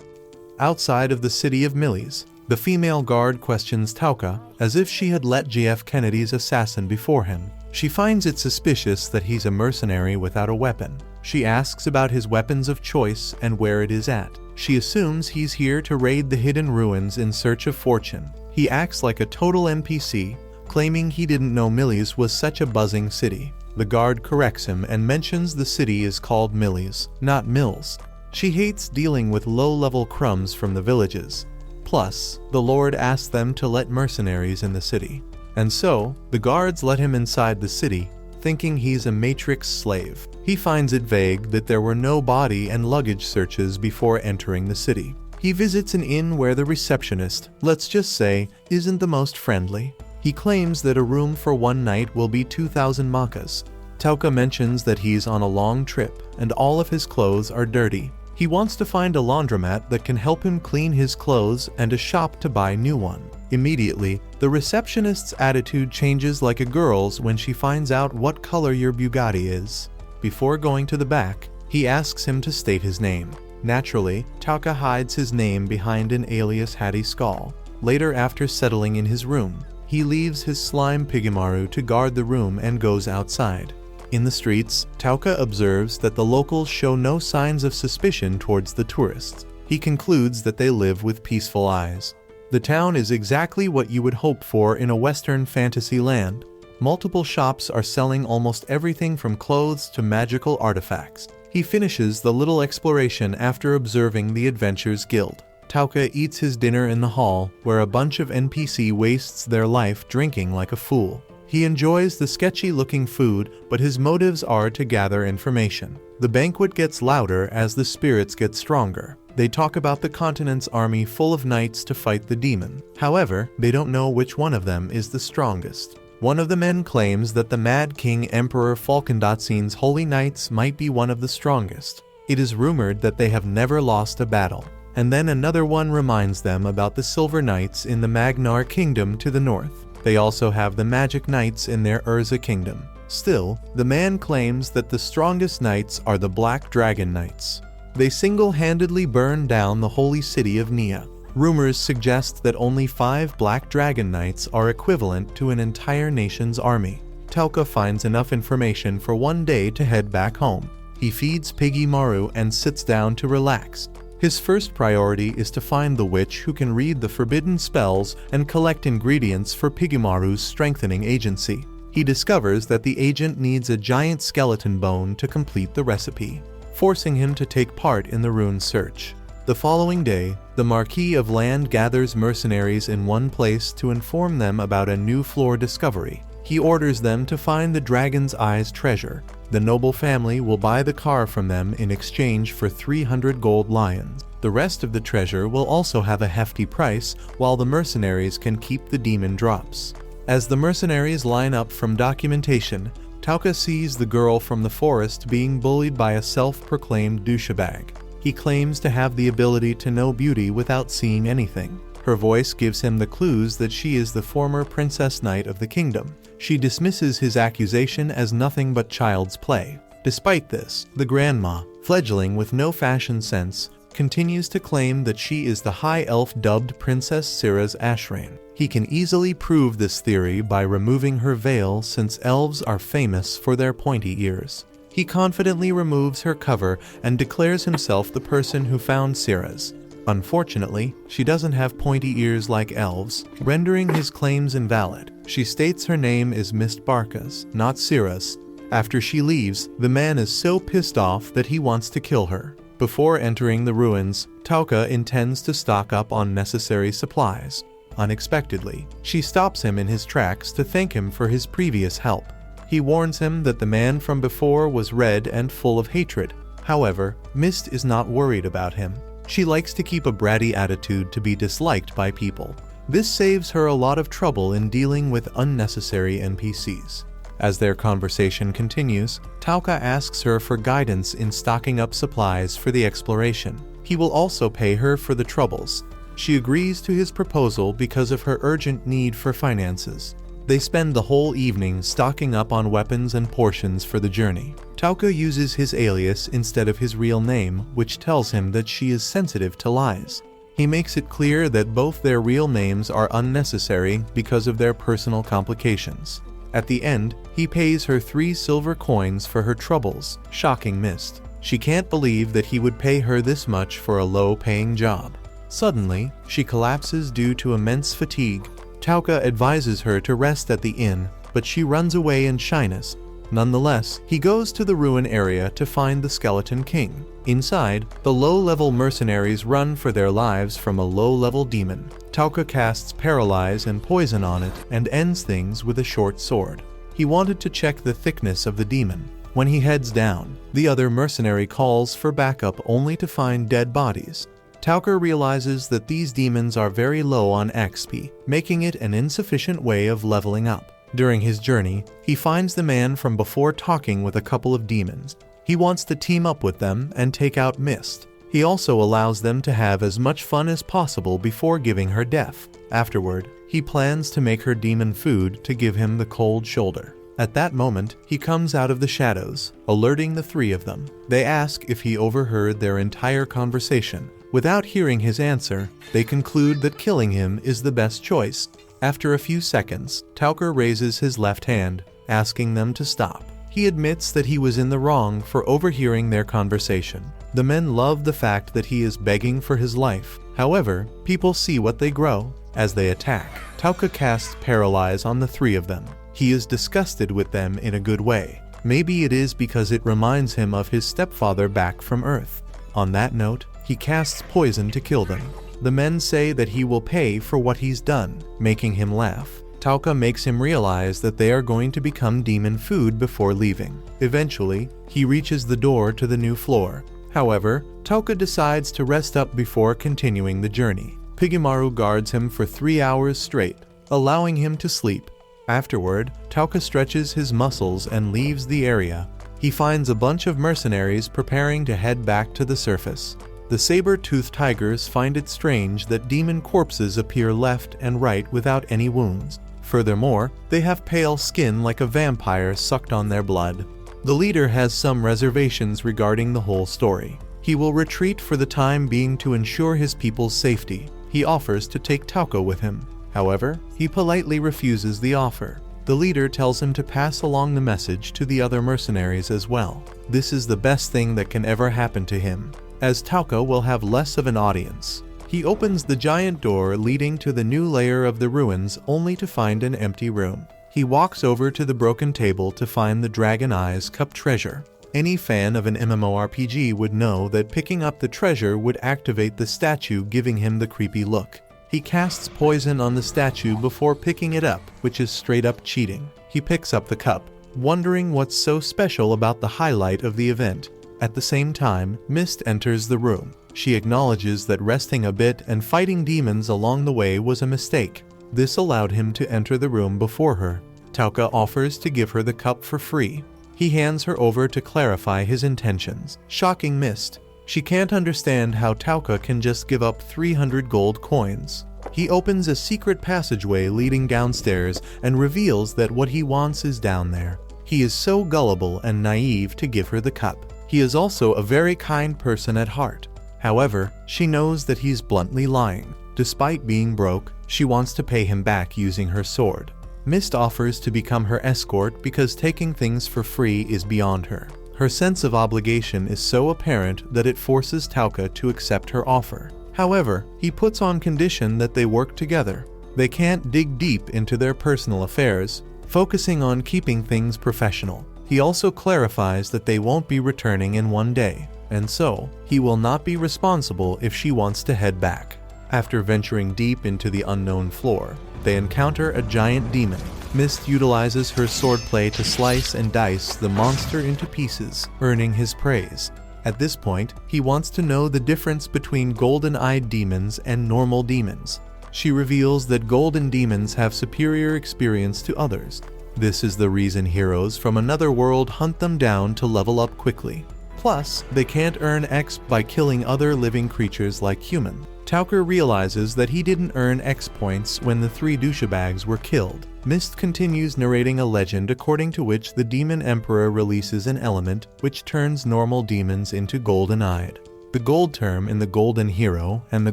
Outside of the city of Millies, the female guard questions Tauka as if she had let G.F. Kennedy's assassin before him. She finds it suspicious that he's a mercenary without a weapon. She asks about his weapons of choice and where it is at. She assumes he's here to raid the hidden ruins in search of fortune. He acts like a total NPC, claiming he didn't know Millies was such a buzzing city. The guard corrects him and mentions the city is called Millies, not Mills. She hates dealing with low-level crumbs from the villages. Plus, the Lord asked them to let mercenaries in the city. And so, the guards let him inside the city, thinking he's a Matrix slave. He finds it vague that there were no body and luggage searches before entering the city. He visits an inn where the receptionist, let's just say, isn't the most friendly. He claims that a room for one night will be 2,000 makas. Tauka mentions that he's on a long trip and all of his clothes are dirty. He wants to find a laundromat that can help him clean his clothes and a shop to buy new one. Immediately, the receptionist's attitude changes like a girl's when she finds out what color your Bugatti is. Before going to the back, he asks him to state his name. Naturally, Tauka hides his name behind an alias Hattie Skull. Later, after settling in his room, he leaves his slime Pigimaru to guard the room and goes outside. In the streets, Tauka observes that the locals show no signs of suspicion towards the tourists. He concludes that they live with peaceful eyes. The town is exactly what you would hope for in a Western fantasy land. Multiple shops are selling almost everything from clothes to magical artifacts. He finishes the little exploration after observing the Adventurers Guild. Tauka eats his dinner in the hall, where a bunch of NPC wastes their life drinking like a fool. He enjoys the sketchy-looking food, but his motives are to gather information. The banquet gets louder as the spirits get stronger. They talk about the continent's army full of knights to fight the demon. However, they don't know which one of them is the strongest. One of the men claims that the Mad King Emperor Falkendotzin's holy knights might be one of the strongest. It is rumored that they have never lost a battle. And then another one reminds them about the Silver Knights in the Magnar Kingdom to the north. They also have the Magic Knights in their Urza Kingdom. Still, the man claims that the strongest knights are the Black Dragon Knights. They single-handedly burn down the holy city of Nia. Rumors suggest that only 5 Black Dragon Knights are equivalent to an entire nation's army. Tauka finds enough information for one day to head back home. He feeds Piggy Maru and sits down to relax. His first priority is to find the witch who can read the forbidden spells and collect ingredients for Pigimaru's strengthening agency. He discovers that the agent needs a giant skeleton bone to complete the recipe, forcing him to take part in the rune search. The following day, the Marquis of Land gathers mercenaries in one place to inform them about a new floor discovery. He orders them to find the Dragon's Eyes treasure. The noble family will buy the car from them in exchange for 300 gold lions. The rest of the treasure will also have a hefty price, while the mercenaries can keep the demon drops. As the mercenaries line up from documentation, Tauka sees the girl from the forest being bullied by a self-proclaimed douchebag. He claims to have the ability to know beauty without seeing anything. Her voice gives him the clues that she is the former Princess Knight of the kingdom. She dismisses his accusation as nothing but child's play. Despite this, the grandma, fledgling with no fashion sense, continues to claim that she is the high elf dubbed Princess Syrah's Ashrain. He can easily prove this theory by removing her veil, since elves are famous for their pointy ears. He confidently removes her cover and declares himself the person who found Syrah's. Unfortunately, she doesn't have pointy ears like elves, rendering his claims invalid. She states her name is Mist Barkas, not Syrah's. After she leaves, the man is so pissed off that he wants to kill her. Before entering the ruins, Tauka intends to stock up on necessary supplies. Unexpectedly, she stops him in his tracks to thank him for his previous help. He warns him that the man from before was red and full of hatred. However, Mist is not worried about him. She likes to keep a bratty attitude to be disliked by people. This saves her a lot of trouble in dealing with unnecessary NPCs. As their conversation continues, Tauka asks her for guidance in stocking up supplies for the exploration. He will also pay her for the troubles. She agrees to his proposal because of her urgent need for finances. They spend the whole evening stocking up on weapons and portions for the journey. Tauka uses his alias instead of his real name, which tells him that she is sensitive to lies. He makes it clear that both their real names are unnecessary because of their personal complications. At the end, he pays her 3 silver coins for her troubles, shocking Mist. She can't believe that he would pay her this much for a low-paying job. Suddenly, she collapses due to immense fatigue. Tauka advises her to rest at the inn, but she runs away in shyness. Nonetheless, he goes to the ruin area to find the Skeleton King. Inside, the low-level mercenaries run for their lives from a low-level demon. Tauka casts Paralyze and Poison on it and ends things with a short sword. He wanted to check the thickness of the demon. When he heads down, the other mercenary calls for backup only to find dead bodies. Tauka realizes that these demons are very low on XP, making it an insufficient way of leveling up. During his journey, he finds the man from before talking with a couple of demons. He wants to team up with them and take out Mist. He also allows them to have as much fun as possible before giving her death. Afterward, he plans to make her demon food to give him the cold shoulder. At that moment, he comes out of the shadows, alerting the 3 of them. They ask if he overheard their entire conversation. Without hearing his answer, they conclude that killing him is the best choice. After a few seconds, Tauka raises his left hand, asking them to stop. He admits that he was in the wrong for overhearing their conversation. The men love the fact that he is begging for his life. However, people see what they grow. As they attack, Tauka casts Paralyze on the 3 of them. He is disgusted with them in a good way. Maybe it is because it reminds him of his stepfather back from Earth. On that note, he casts poison to kill them. The men say that he will pay for what he's done, making him laugh. Tauka makes him realize that they are going to become demon food before leaving. Eventually, he reaches the door to the new floor. However, Tauka decides to rest up before continuing the journey. Pigimaru guards him for 3 hours straight, allowing him to sleep. Afterward, Tauka stretches his muscles and leaves the area. He finds a bunch of mercenaries preparing to head back to the surface. The saber-toothed tigers find it strange that demon corpses appear left and right without any wounds. Furthermore, they have pale skin like a vampire sucked on their blood. The leader has some reservations regarding the whole story. He will retreat for the time being to ensure his people's safety. He offers to take Tauka with him. However, he politely refuses the offer. The leader tells him to pass along the message to the other mercenaries as well. This is the best thing that can ever happen to him, as Tauka will have less of an audience. He opens the giant door leading to the new layer of the ruins only to find an empty room. He walks over to the broken table to find the Dragon Eyes Cup treasure. Any fan of an MMORPG would know that picking up the treasure would activate the statue, giving him the creepy look. He casts poison on the statue before picking it up, which is straight up cheating. He picks up the cup, wondering what's so special about the highlight of the event. At the same time, Mist enters the room. She acknowledges that resting a bit and fighting demons along the way was a mistake. This allowed him to enter the room before her. Tauka offers to give her the cup for free. He hands her over to clarify his intentions, shocking Mist. She can't understand how Tauka can just give up 300 gold coins. He opens a secret passageway leading downstairs and reveals that what he wants is down there. He is so gullible and naive to give her the cup. He is also a very kind person at heart. However, she knows that he's bluntly lying. Despite being broke, she wants to pay him back using her sword. Mist offers to become her escort because taking things for free is beyond her. Her sense of obligation is so apparent that it forces Tauka to accept her offer. However, he puts on condition that they work together. They can't dig deep into their personal affairs, focusing on keeping things professional. He also clarifies that they won't be returning in one day, and so he will not be responsible if she wants to head back. After venturing deep into the unknown floor, they encounter a giant demon. Mist utilizes her swordplay to slice and dice the monster into pieces, earning his praise. At this point, he wants to know the difference between golden-eyed demons and normal demons. She reveals that golden demons have superior experience to others. This is the reason heroes from another world hunt them down to level up quickly. Plus, they can't earn X by killing other living creatures like human. Tauka realizes that he didn't earn X points when the 3 douchebags were killed. Mist continues narrating a legend according to which the Demon Emperor releases an element which turns normal demons into golden-eyed. The gold term in the Golden Hero and the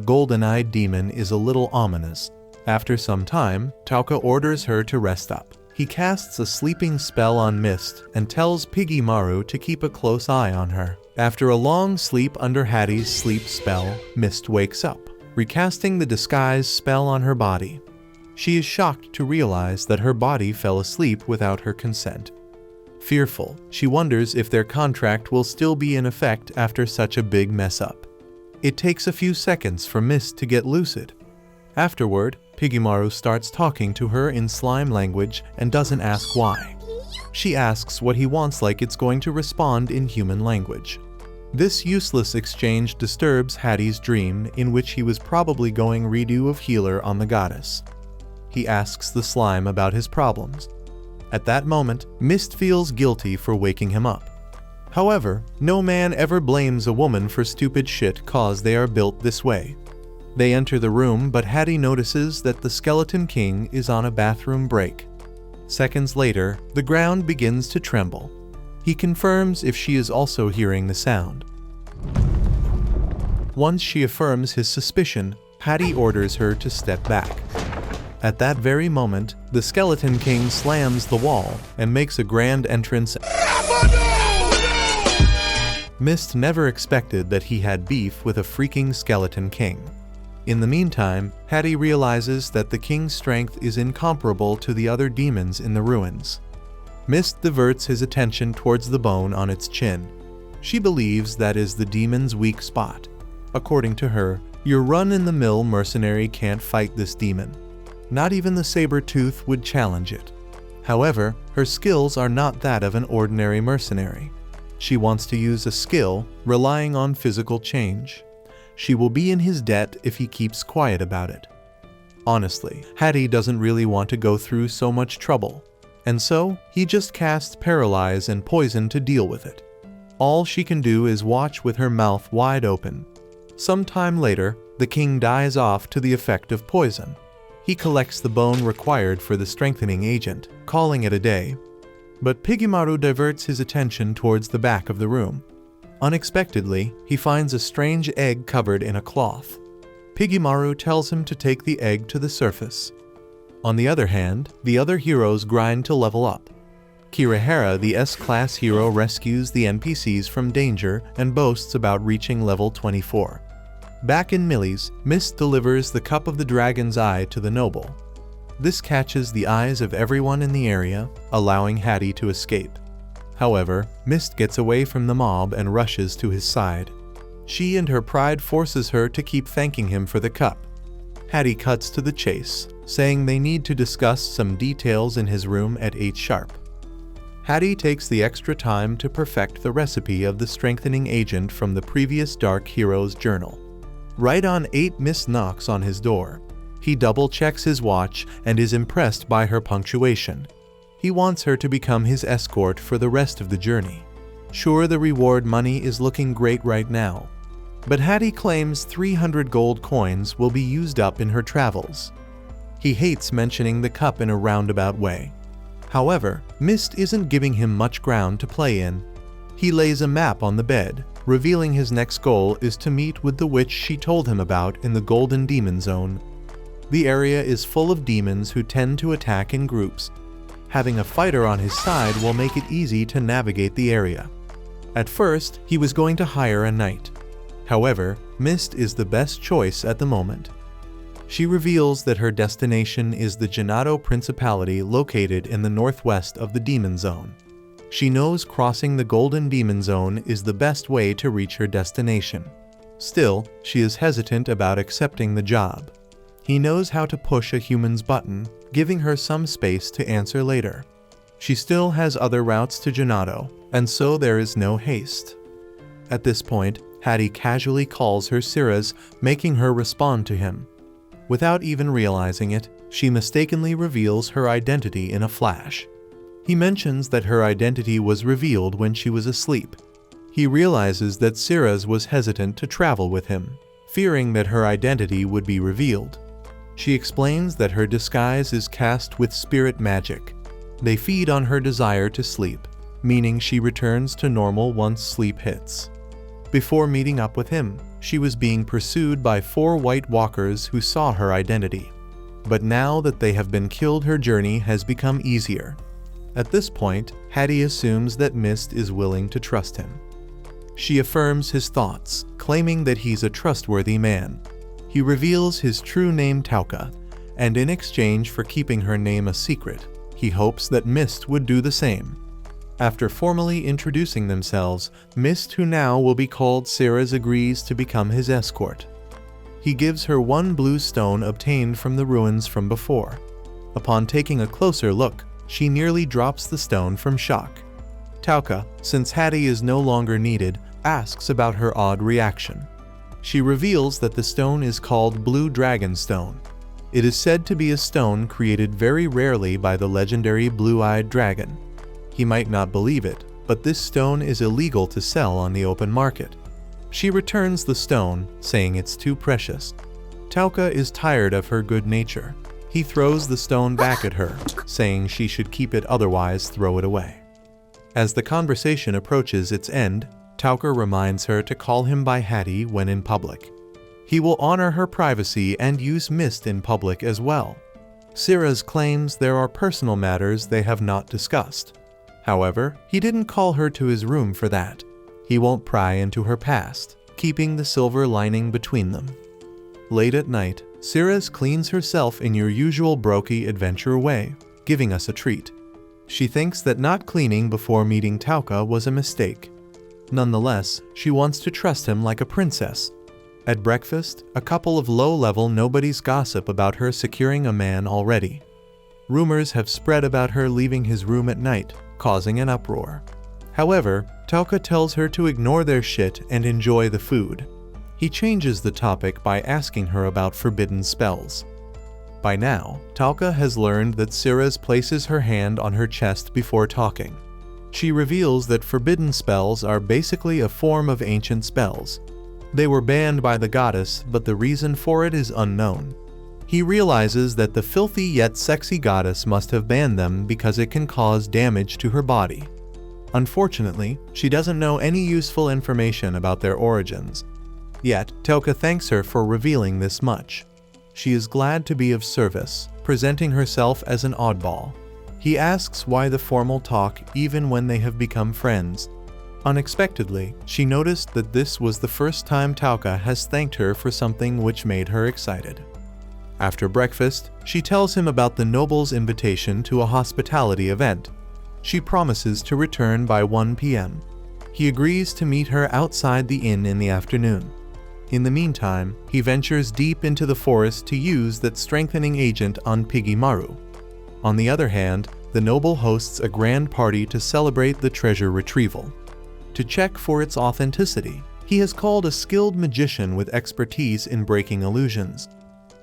Golden-Eyed Demon is a little ominous. After some time, Tauka orders her to rest up. He casts a sleeping spell on Mist and tells Piggymaru to keep a close eye on her. After a long sleep under Hattie's sleep spell, Mist wakes up, recasting the disguise spell on her body. She is shocked to realize that her body fell asleep without her consent. Fearful, she wonders if their contract will still be in effect after such a big mess up. It takes a few seconds for Mist to get lucid. Afterward, Piggymaru starts talking to her in slime language and doesn't ask why. She asks what he wants like it's going to respond in human language. This useless exchange disturbs Hattie's dream in which he was probably going redo of healer on the goddess. He asks the slime about his problems. At that moment, Mist feels guilty for waking him up. However, no man ever blames a woman for stupid shit cause they are built this way. They enter the room, but Hattie notices that the Skeleton King is on a bathroom break. Seconds later, the ground begins to tremble. He confirms if she is also hearing the sound. Once she affirms his suspicion, Hattie orders her to step back. At that very moment, the Skeleton King slams the wall and makes a grand entrance. Mist never expected that he had beef with a freaking Skeleton King. In the meantime, Hattie realizes that the king's strength is incomparable to the other demons in the ruins. Mist diverts his attention towards the bone on its chin. She believes that is the demon's weak spot. According to her, your run-in-the-mill mercenary can't fight this demon. Not even the saber-tooth would challenge it. However, her skills are not that of an ordinary mercenary. She wants to use a skill relying on physical change. She will be in his debt if he keeps quiet about it. Honestly, Hattie doesn't really want to go through so much trouble, and so he just casts Paralyze and Poison to deal with it. All she can do is watch with her mouth wide open. Sometime later, the king dies off to the effect of poison. He collects the bone required for the strengthening agent, calling it a day. But Piggymaru diverts his attention towards the back of the room. Unexpectedly, he finds a strange egg covered in a cloth. Piggymaru tells him to take the egg to the surface. On the other hand, the other heroes grind to level up. Kirihara, the S-class hero, rescues the NPCs from danger and boasts about reaching level 24. Back in Millie's, Mist delivers the Cup of the Dragon's Eye to the noble. This catches the eyes of everyone in the area, allowing Hattie to escape. However, Mist gets away from the mob and rushes to his side. She and her pride forces her to keep thanking him for the cup. Hattie cuts to the chase, saying they need to discuss some details in his room at 8 sharp. Hattie takes the extra time to perfect the recipe of the strengthening agent from the previous Dark Hero's journal. Right on 8, Mist knocks on his door. He double-checks his watch and is impressed by her punctuation. He wants her to become his escort for the rest of the journey. Sure, the reward money is looking great right now. But Hattie claims 300 gold coins will be used up in her travels. He hates mentioning the cup in a roundabout way. However, Mist isn't giving him much ground to play in. He lays a map on the bed, revealing his next goal is to meet with the witch she told him about in the Golden Demon Zone. The area is full of demons who tend to attack in groups. Having a fighter on his side will make it easy to navigate the area. At first, he was going to hire a knight. However, Mist is the best choice at the moment. She reveals that her destination is the Gennaro Principality located in the northwest of the Demon Zone. She knows crossing the Golden Demon Zone is the best way to reach her destination. Still, she is hesitant about accepting the job. He knows how to push a human's button, giving her some space to answer later. She still has other routes to Gennaro, and so there is no haste. At this point, Hattie casually calls her Siras, making her respond to him. Without even realizing it, she mistakenly reveals her identity in a flash. He mentions that her identity was revealed when she was asleep. He realizes that Siras was hesitant to travel with him, fearing that her identity would be revealed. She explains that her disguise is cast with spirit magic. They feed on her desire to sleep, meaning she returns to normal once sleep hits. Before meeting up with him, she was being pursued by 4 White Walkers who saw her identity. But now that they have been killed, her journey has become easier. At this point, Hattie assumes that Mist is willing to trust him. She affirms his thoughts, claiming that he's a trustworthy man. He reveals his true name, Tauka, and in exchange for keeping her name a secret, he hopes that Mist would do the same. After formally introducing themselves, Mist, who now will be called Siras, agrees to become his escort. He gives her 1 blue stone obtained from the ruins from before. Upon taking a closer look, she nearly drops the stone from shock. Tauka, since Hattie is no longer needed, asks about her odd reaction. She reveals that the stone is called Blue Dragon Stone. It is said to be a stone created very rarely by the legendary Blue-Eyed Dragon. He might not believe it, but this stone is illegal to sell on the open market. She returns the stone, saying it's too precious. Tauka is tired of her good nature. He throws the stone back at her, saying she should keep it, otherwise throw it away. As the conversation approaches its end, Tauka reminds her to call him by Hattie when in public. He will honor her privacy and use Mist in public as well. Siras claims there are personal matters they have not discussed. However, he didn't call her to his room for that. He won't pry into her past, keeping the silver lining between them. Late at night, Siras cleans herself in your usual Brokey adventure way, giving us a treat. She thinks that not cleaning before meeting Tauka was a mistake. Nonetheless, she wants to trust him like a princess. At breakfast, a couple of low-level nobodies gossip about her securing a man already. Rumors have spread about her leaving his room at night, causing an uproar. However, Tauka tells her to ignore their shit and enjoy the food. He changes the topic by asking her about forbidden spells. By now, Tauka has learned that Siras places her hand on her chest before talking. She reveals that forbidden spells are basically a form of ancient spells. They were banned by the goddess, but the reason for it is unknown. He realizes that the filthy yet sexy goddess must have banned them because it can cause damage to her body. Unfortunately, she doesn't know any useful information about their origins. Yet, Tauka thanks her for revealing this much. She is glad to be of service, presenting herself as an oddball. He asks why the formal talk even when they have become friends. Unexpectedly, she noticed that this was the first time Tauka has thanked her for something, which made her excited. After breakfast, she tells him about the noble's invitation to a hospitality event. She promises to return by 1 p.m. He agrees to meet her outside the inn in the afternoon. In the meantime, he ventures deep into the forest to use that strengthening agent on Piggy Maru. On the other hand, the noble hosts a grand party to celebrate the treasure retrieval. To check for its authenticity, he has called a skilled magician with expertise in breaking illusions.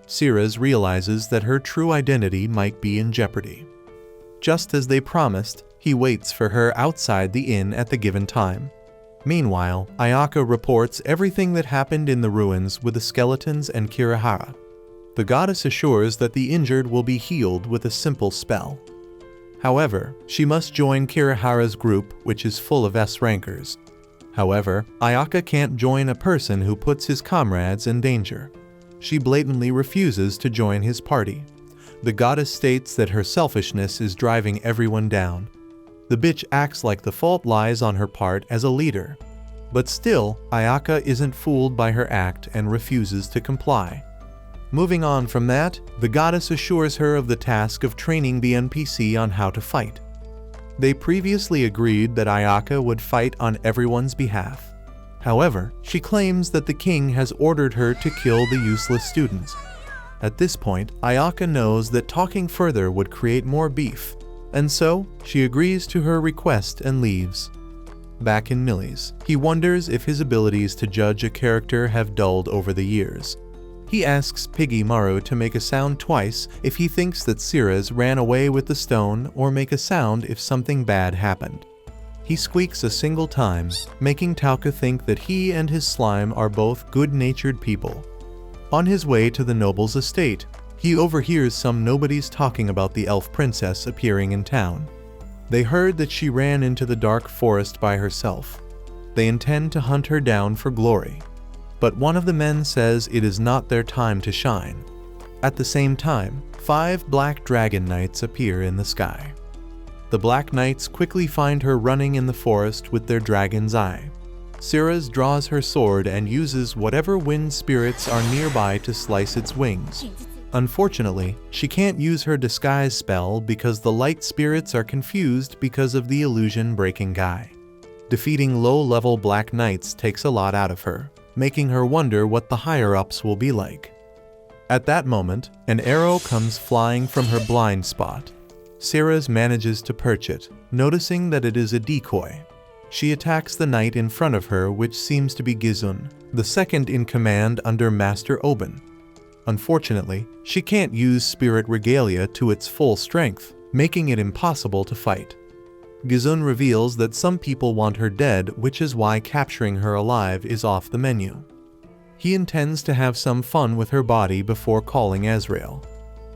Siras realizes that her true identity might be in jeopardy. Just as they promised, he waits for her outside the inn at the given time. Meanwhile, Ayaka reports everything that happened in the ruins with the skeletons and Kirihara. The goddess assures that the injured will be healed with a simple spell. However, she must join Kirihara's group, which is full of S-rankers. However, Ayaka can't join a person who puts his comrades in danger. She blatantly refuses to join his party. The goddess states that her selfishness is driving everyone down. The bitch acts like the fault lies on her part as a leader. But still, Ayaka isn't fooled by her act and refuses to comply. Moving on from that, the goddess assures her of the task of training the NPC on how to fight. They previously agreed that Ayaka would fight on everyone's behalf. However, she claims that the king has ordered her to kill the useless students. At this point, Ayaka knows that talking further would create more beef, and so she agrees to her request and leaves. Back in Millie's, he wonders if his abilities to judge a character have dulled over the years. He asks Piggy Maru to make a sound twice if he thinks that Ceres ran away with the stone, or make a sound if something bad happened. He squeaks a single time, making Tauka think that he and his slime are both good-natured people. On his way to the noble's estate, he overhears some nobodies talking about the elf princess appearing in town. They heard that she ran into the dark forest by herself. They intend to hunt her down for glory. But one of the men says it is not their time to shine. At the same time, 5 black dragon knights appear in the sky. The black knights quickly find her running in the forest with their dragon's eye. Ceres draws her sword and uses whatever wind spirits are nearby to slice its wings. Unfortunately, she can't use her disguise spell because the light spirits are confused because of the illusion-breaking guy. Defeating low-level black knights takes a lot out of her, making her wonder what the higher-ups will be like. At that moment, an arrow comes flying from her blind spot. Ceres manages to perch it, noticing that it is a decoy. She attacks the knight in front of her, which seems to be Gizun, the second in command under Master Oben. Unfortunately, she can't use spirit regalia to its full strength, making it impossible to fight. Gizun reveals that some people want her dead, which is why capturing her alive is off the menu. He intends to have some fun with her body before calling Azrael.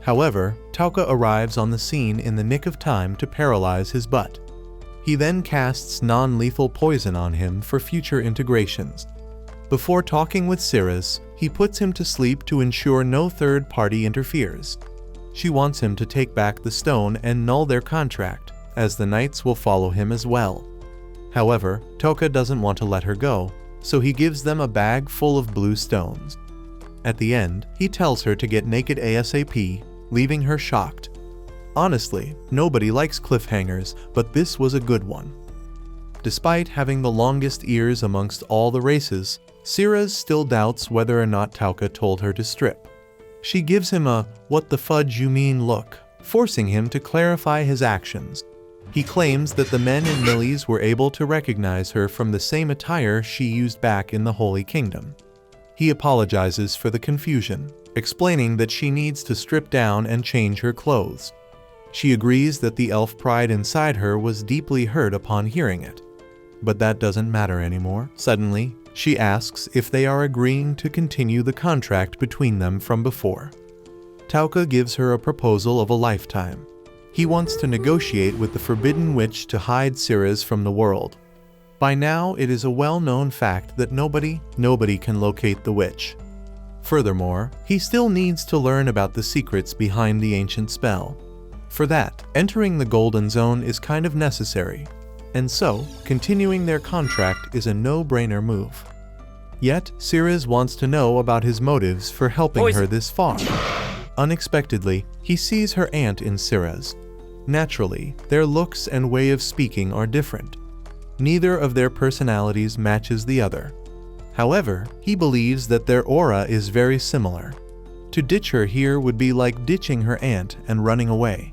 However, Tauka arrives on the scene in the nick of time to paralyze his butt. He then casts non-lethal poison on him for future integrations. Before talking with Ceres, he puts him to sleep to ensure no third party interferes. She wants him to take back the stone and null their contract, as the knights will follow him as well. However, Tauka doesn't want to let her go, so he gives them a bag full of blue stones. At the end, he tells her to get naked ASAP, leaving her shocked. Honestly, nobody likes cliffhangers, but this was a good one. Despite having the longest ears amongst all the races, Ceres still doubts whether or not Tauka told her to strip. She gives him a "what the fudge you mean" look, forcing him to clarify his actions. He claims that the men in Millie's were able to recognize her from the same attire she used back in the Holy Kingdom. He apologizes for the confusion, explaining that she needs to strip down and change her clothes. She agrees that the elf pride inside her was deeply hurt upon hearing it. But that doesn't matter anymore. Suddenly, she asks if they are agreeing to continue the contract between them from before. Tauka gives her a proposal of a lifetime. He wants to negotiate with the Forbidden Witch to hide Ceres from the world. By now, it is a well-known fact that nobody can locate the witch. Furthermore, he still needs to learn about the secrets behind the ancient spell. For that, entering the Golden Zone is kind of necessary, and so, continuing their contract is a no-brainer move. Yet, Ceres wants to know about his motives for helping her this far. Unexpectedly, he sees her aunt in Ceres. Naturally, their looks and way of speaking are different. Neither of their personalities matches the other. However, he believes that their aura is very similar. To ditch her here would be like ditching her aunt and running away.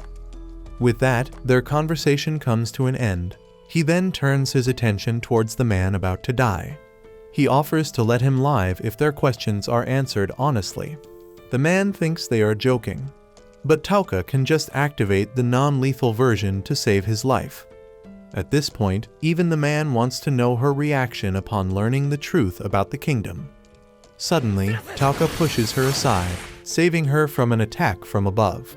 With that, their conversation comes to an end. He then turns his attention towards the man about to die. He offers to let him live if their questions are answered honestly. The man thinks they are joking, but Tauka can just activate the non-lethal version to save his life. At this point, even the man wants to know her reaction upon learning the truth about the kingdom. Suddenly, Tauka pushes her aside, saving her from an attack from above.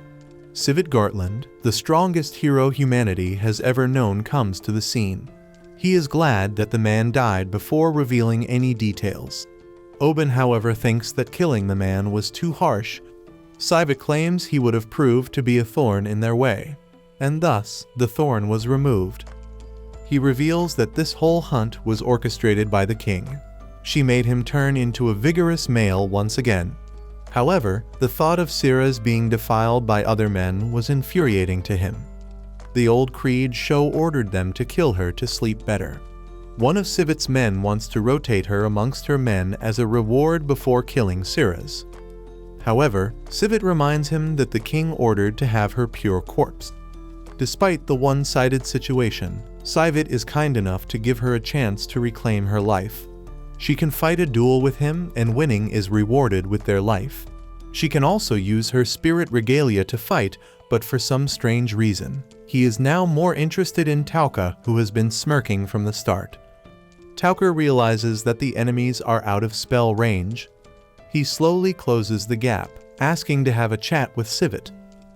Sivit Gartland, the strongest hero humanity has ever known, comes to the scene. He is glad that the man died before revealing any details. Oben, however, thinks that killing the man was too harsh. Sivit claims he would have proved to be a thorn in their way, and thus the thorn was removed. He reveals that this whole hunt was orchestrated by the king. She made him turn into a vigorous male once again. However, the thought of Siras being defiled by other men was infuriating to him. The old creed show ordered them to kill her to sleep better. One of Sivit's men wants to rotate her amongst her men as a reward before killing Siras. However, Sivit reminds him that the king ordered to have her pure corpse. Despite the one-sided situation, Sivit is kind enough to give her a chance to reclaim her life. She can fight a duel with him, and winning is rewarded with their life. She can also use her spirit regalia to fight, but for some strange reason, he is now more interested in Tauka, who has been smirking from the start. Tauka realizes that the enemies are out of spell range. He slowly closes the gap, asking to have a chat with Sivit,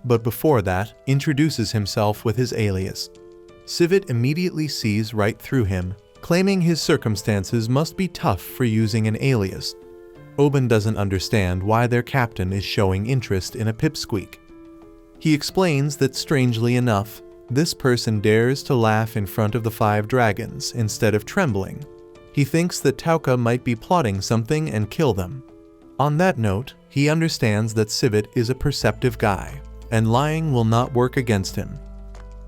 but before that, introduces himself with his alias. Sivit immediately sees right through him, claiming his circumstances must be tough for using an alias. Oben doesn't understand why their captain is showing interest in a pipsqueak. He explains that strangely enough, this person dares to laugh in front of the 5 dragons instead of trembling. He thinks that Tauka might be plotting something and kill them. On that note, he understands that Sivit is a perceptive guy, and lying will not work against him.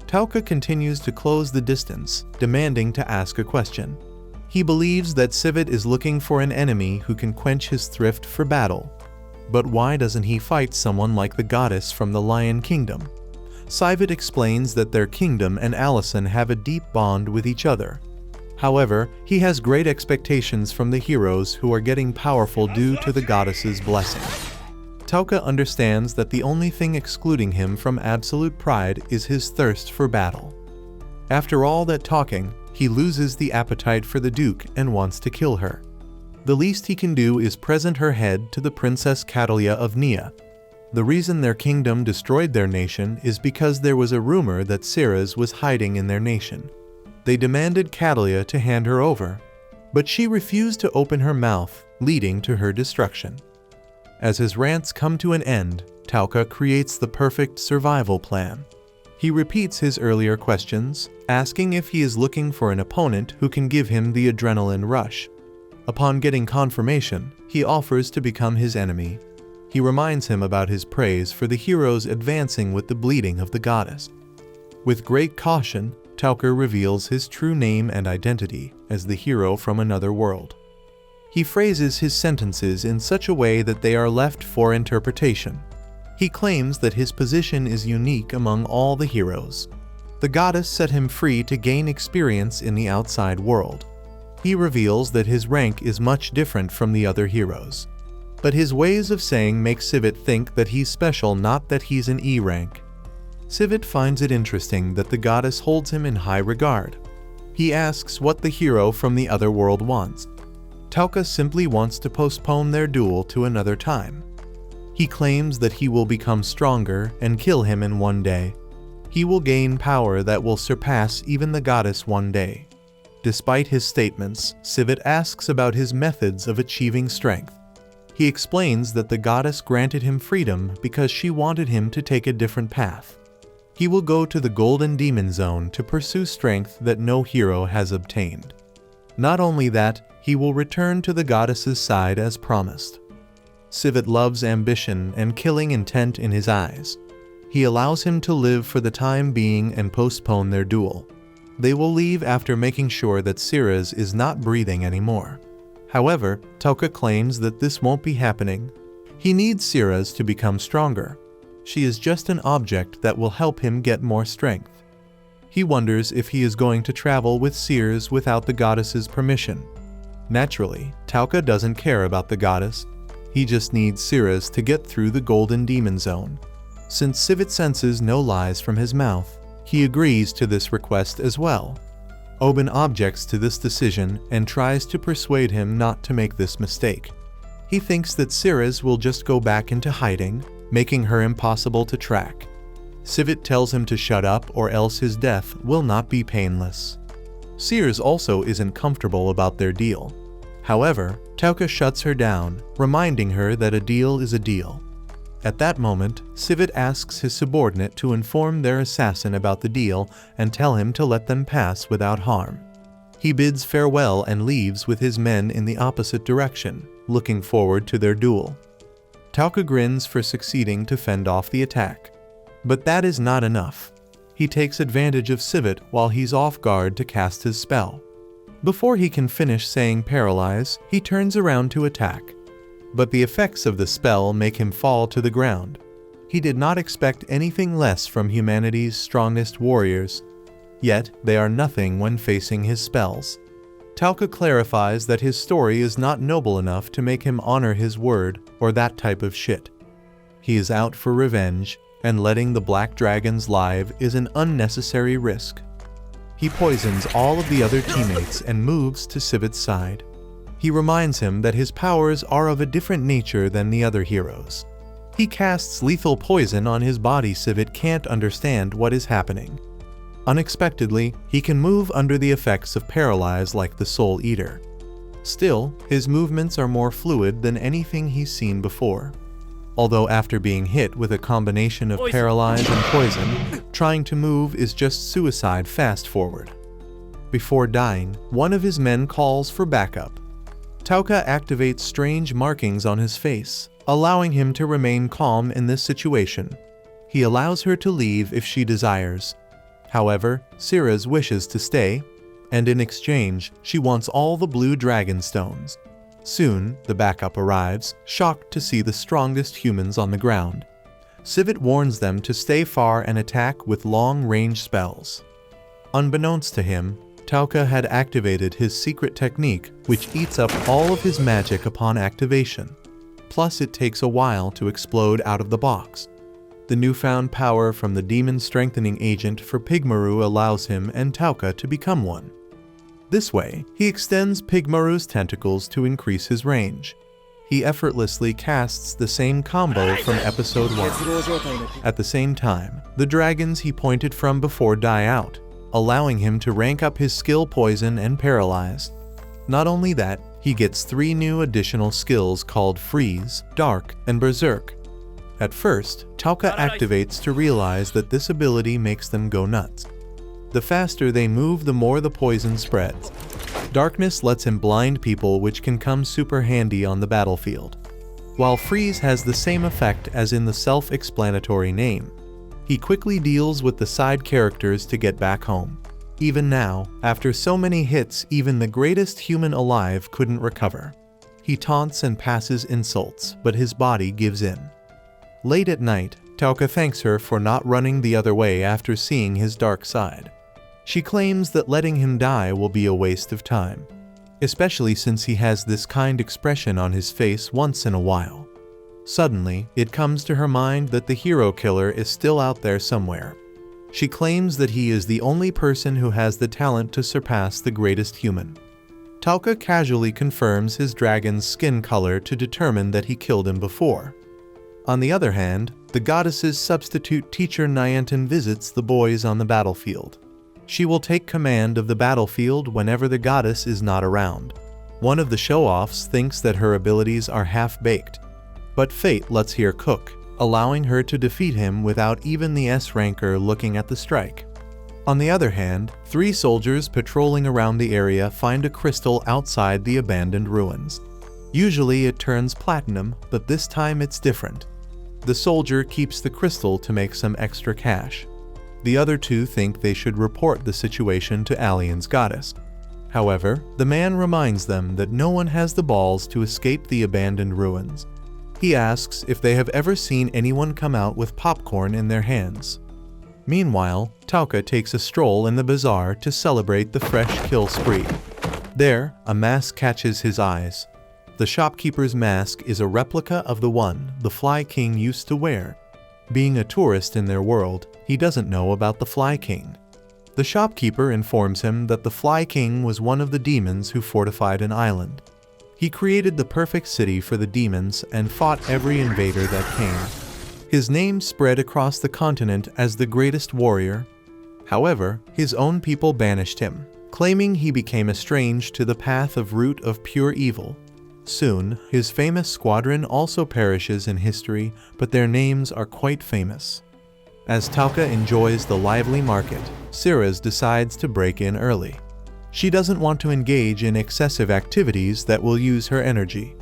Tauka continues to close the distance, demanding to ask a question. He believes that Sivit is looking for an enemy who can quench his thirst for battle. But why doesn't he fight someone like the goddess from the Lion Kingdom? Sivit explains that their kingdom and Allison have a deep bond with each other. However, he has great expectations from the heroes who are getting powerful due to the goddess's blessing. Tauka understands that the only thing excluding him from absolute pride is his thirst for battle. After all that talking, he loses the appetite for the Duke and wants to kill her. The least he can do is present her head to the Princess Catalia of Nia. The reason their kingdom destroyed their nation is because there was a rumor that Siras was hiding in their nation. They demanded Catalia to hand her over, but she refused to open her mouth, leading to her destruction. As his rants come to an end, Tauka creates the perfect survival plan. He repeats his earlier questions, asking if he is looking for an opponent who can give him the adrenaline rush. Upon getting confirmation, he offers to become his enemy. He reminds him about his praise for the heroes advancing with the bleeding of the goddess. With great caution, Tauka reveals his true name and identity as the hero from another world. He phrases his sentences in such a way that they are left for interpretation. He claims that his position is unique among all the heroes. The goddess set him free to gain experience in the outside world. He reveals that his rank is much different from the other heroes. But his ways of saying make Sivit think that he's special, not that he's an E rank. Sivit finds it interesting that the goddess holds him in high regard. He asks what the hero from the other world wants. Tauka simply wants to postpone their duel to another time. He claims that he will become stronger and kill him in one day. He will gain power that will surpass even the goddess one day. Despite his statements, Sivit asks about his methods of achieving strength. He explains that the goddess granted him freedom because she wanted him to take a different path. He will go to the Golden Demon Zone to pursue strength that no hero has obtained. Not only that, he will return to the goddess's side as promised. Sivit loves ambition and killing intent in his eyes. He allows him to live for the time being and postpone their duel. They will leave after making sure that Siras is not breathing anymore. However, Tauka claims that this won't be happening. He needs Siras to become stronger. She is just an object that will help him get more strength. He wonders if he is going to travel with Siras without the goddess's permission. Naturally, Tauka doesn't care about the goddess. He just needs Siras to get through the Golden Demon Zone. Since Sivit senses no lies from his mouth, He agrees to this request as well. Oben objects to this decision and tries to persuade him not to make this mistake. He thinks that Ceres will just go back into hiding, making her impossible to track. Sivit tells him to shut up or else his death will not be painless. Ceres also isn't comfortable about their deal. However, Tauka shuts her down, reminding her that a deal is a deal. At that moment, Sivit asks his subordinate to inform their assassin about the deal and tell him to let them pass without harm. He bids farewell and leaves with his men in the opposite direction, looking forward to their duel. Tauka grins for succeeding to fend off the attack. But that is not enough. He takes advantage of Sivit while he's off guard to cast his spell. Before he can finish saying paralyze, he turns around to attack. But the effects of the spell make him fall to the ground. He did not expect anything less from humanity's strongest warriors, yet they are nothing when facing his spells. Tauka clarifies that his story is not noble enough to make him honor his word or that type of shit. He is out for revenge, and letting the black dragons live is an unnecessary risk. He poisons all of the other teammates and moves to Sivit's side. He reminds him that his powers are of a different nature than the other heroes. He casts lethal poison on his body. Sivit can't understand what is happening. Unexpectedly, he can move under the effects of paralyze like the Soul Eater. Still, his movements are more fluid than anything he's seen before. Although after being hit with a combination of paralyze and poison, trying to move is just suicide fast forward. Before dying, one of his men calls for backup. Tauka activates strange markings on his face, allowing him to remain calm in this situation. He allows her to leave if she desires. However, Ceres wishes to stay, and in exchange, she wants all the blue dragon stones. Soon, the backup arrives, shocked to see the strongest humans on the ground. Sivit warns them to stay far and attack with long-range spells. Unbeknownst to him, Tauka had activated his secret technique, which eats up all of his magic upon activation. Plus, it takes a while to explode out of the box. The newfound power from the demon strengthening agent for Pigmaru allows him and Tauka to become one. This way, he extends Pigmaru's tentacles to increase his range. He effortlessly casts the same combo from episode 1. At the same time, the dragons he pointed from before die out, allowing him to rank up his skill poison and paralyze. Not only that, he gets 3 new additional skills called Freeze, Dark, and Berserk. At first, Tauka activates to realize that this ability makes them go nuts. The faster they move, the more the poison spreads. Darkness lets him blind people, which can come super handy on the battlefield. While Freeze has the same effect as in the self-explanatory name, he quickly deals with the side characters to get back home. Even now, after so many hits, even the greatest human alive couldn't recover. He taunts and passes insults, but his body gives in. Late at night, Tauka thanks her for not running the other way after seeing his dark side. She claims that letting him die will be a waste of time, especially since he has this kind expression on his face once in a while. Suddenly, it comes to her mind that the hero killer is still out there somewhere. She claims that he is the only person who has the talent to surpass the greatest human. Tauka casually confirms his dragon's skin color to determine that he killed him before. On the other hand, the goddess's substitute teacher Niantin visits the boys on the battlefield. She will take command of the battlefield whenever the goddess is not around. One of the show-offs thinks that her abilities are half-baked, but fate lets her cook, allowing her to defeat him without even the S-ranker looking at the strike. On the other hand, 3 soldiers patrolling around the area find a crystal outside the abandoned ruins. Usually it turns platinum, but this time it's different. The soldier keeps the crystal to make some extra cash. The other 2 think they should report the situation to Alien's goddess. However, the man reminds them that no one has the balls to escape the abandoned ruins. He asks if they have ever seen anyone come out with popcorn in their hands. Meanwhile, Tauka takes a stroll in the bazaar to celebrate the fresh kill spree. There, a mask catches his eyes. The shopkeeper's mask is a replica of the one the Fly King used to wear. Being a tourist in their world, he doesn't know about the Fly King. The shopkeeper informs him that the Fly King was one of the demons who fortified an island. He created the perfect city for the demons and fought every invader that came. His name spread across the continent as the greatest warrior. However, his own people banished him, claiming he became estranged to the path of root of pure evil. Soon, his famous squadron also perishes in history, but their names are quite famous. As Tauka enjoys the lively market, Siraz decides to break in early. She doesn't want to engage in excessive activities that will use her energy.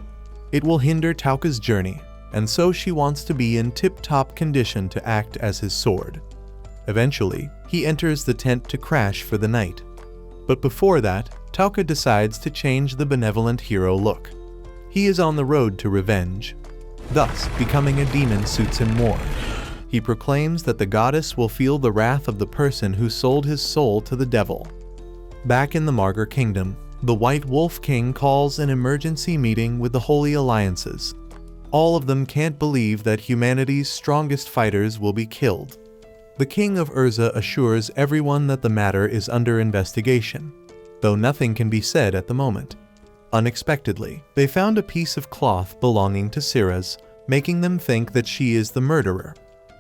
It will hinder Tauka's journey, and so she wants to be in tip-top condition to act as his sword. Eventually, he enters the tent to crash for the night. But before that, Tauka decides to change the benevolent hero look. He is on the road to revenge. Thus, becoming a demon suits him more. He proclaims that the goddess will feel the wrath of the person who sold his soul to the devil. Back in the Margar Kingdom, the White Wolf King calls an emergency meeting with the Holy Alliances. All of them can't believe that humanity's strongest fighters will be killed. The King of Urza assures everyone that the matter is under investigation, though nothing can be said at the moment. Unexpectedly, they found a piece of cloth belonging to Siraz, making them think that she is the murderer.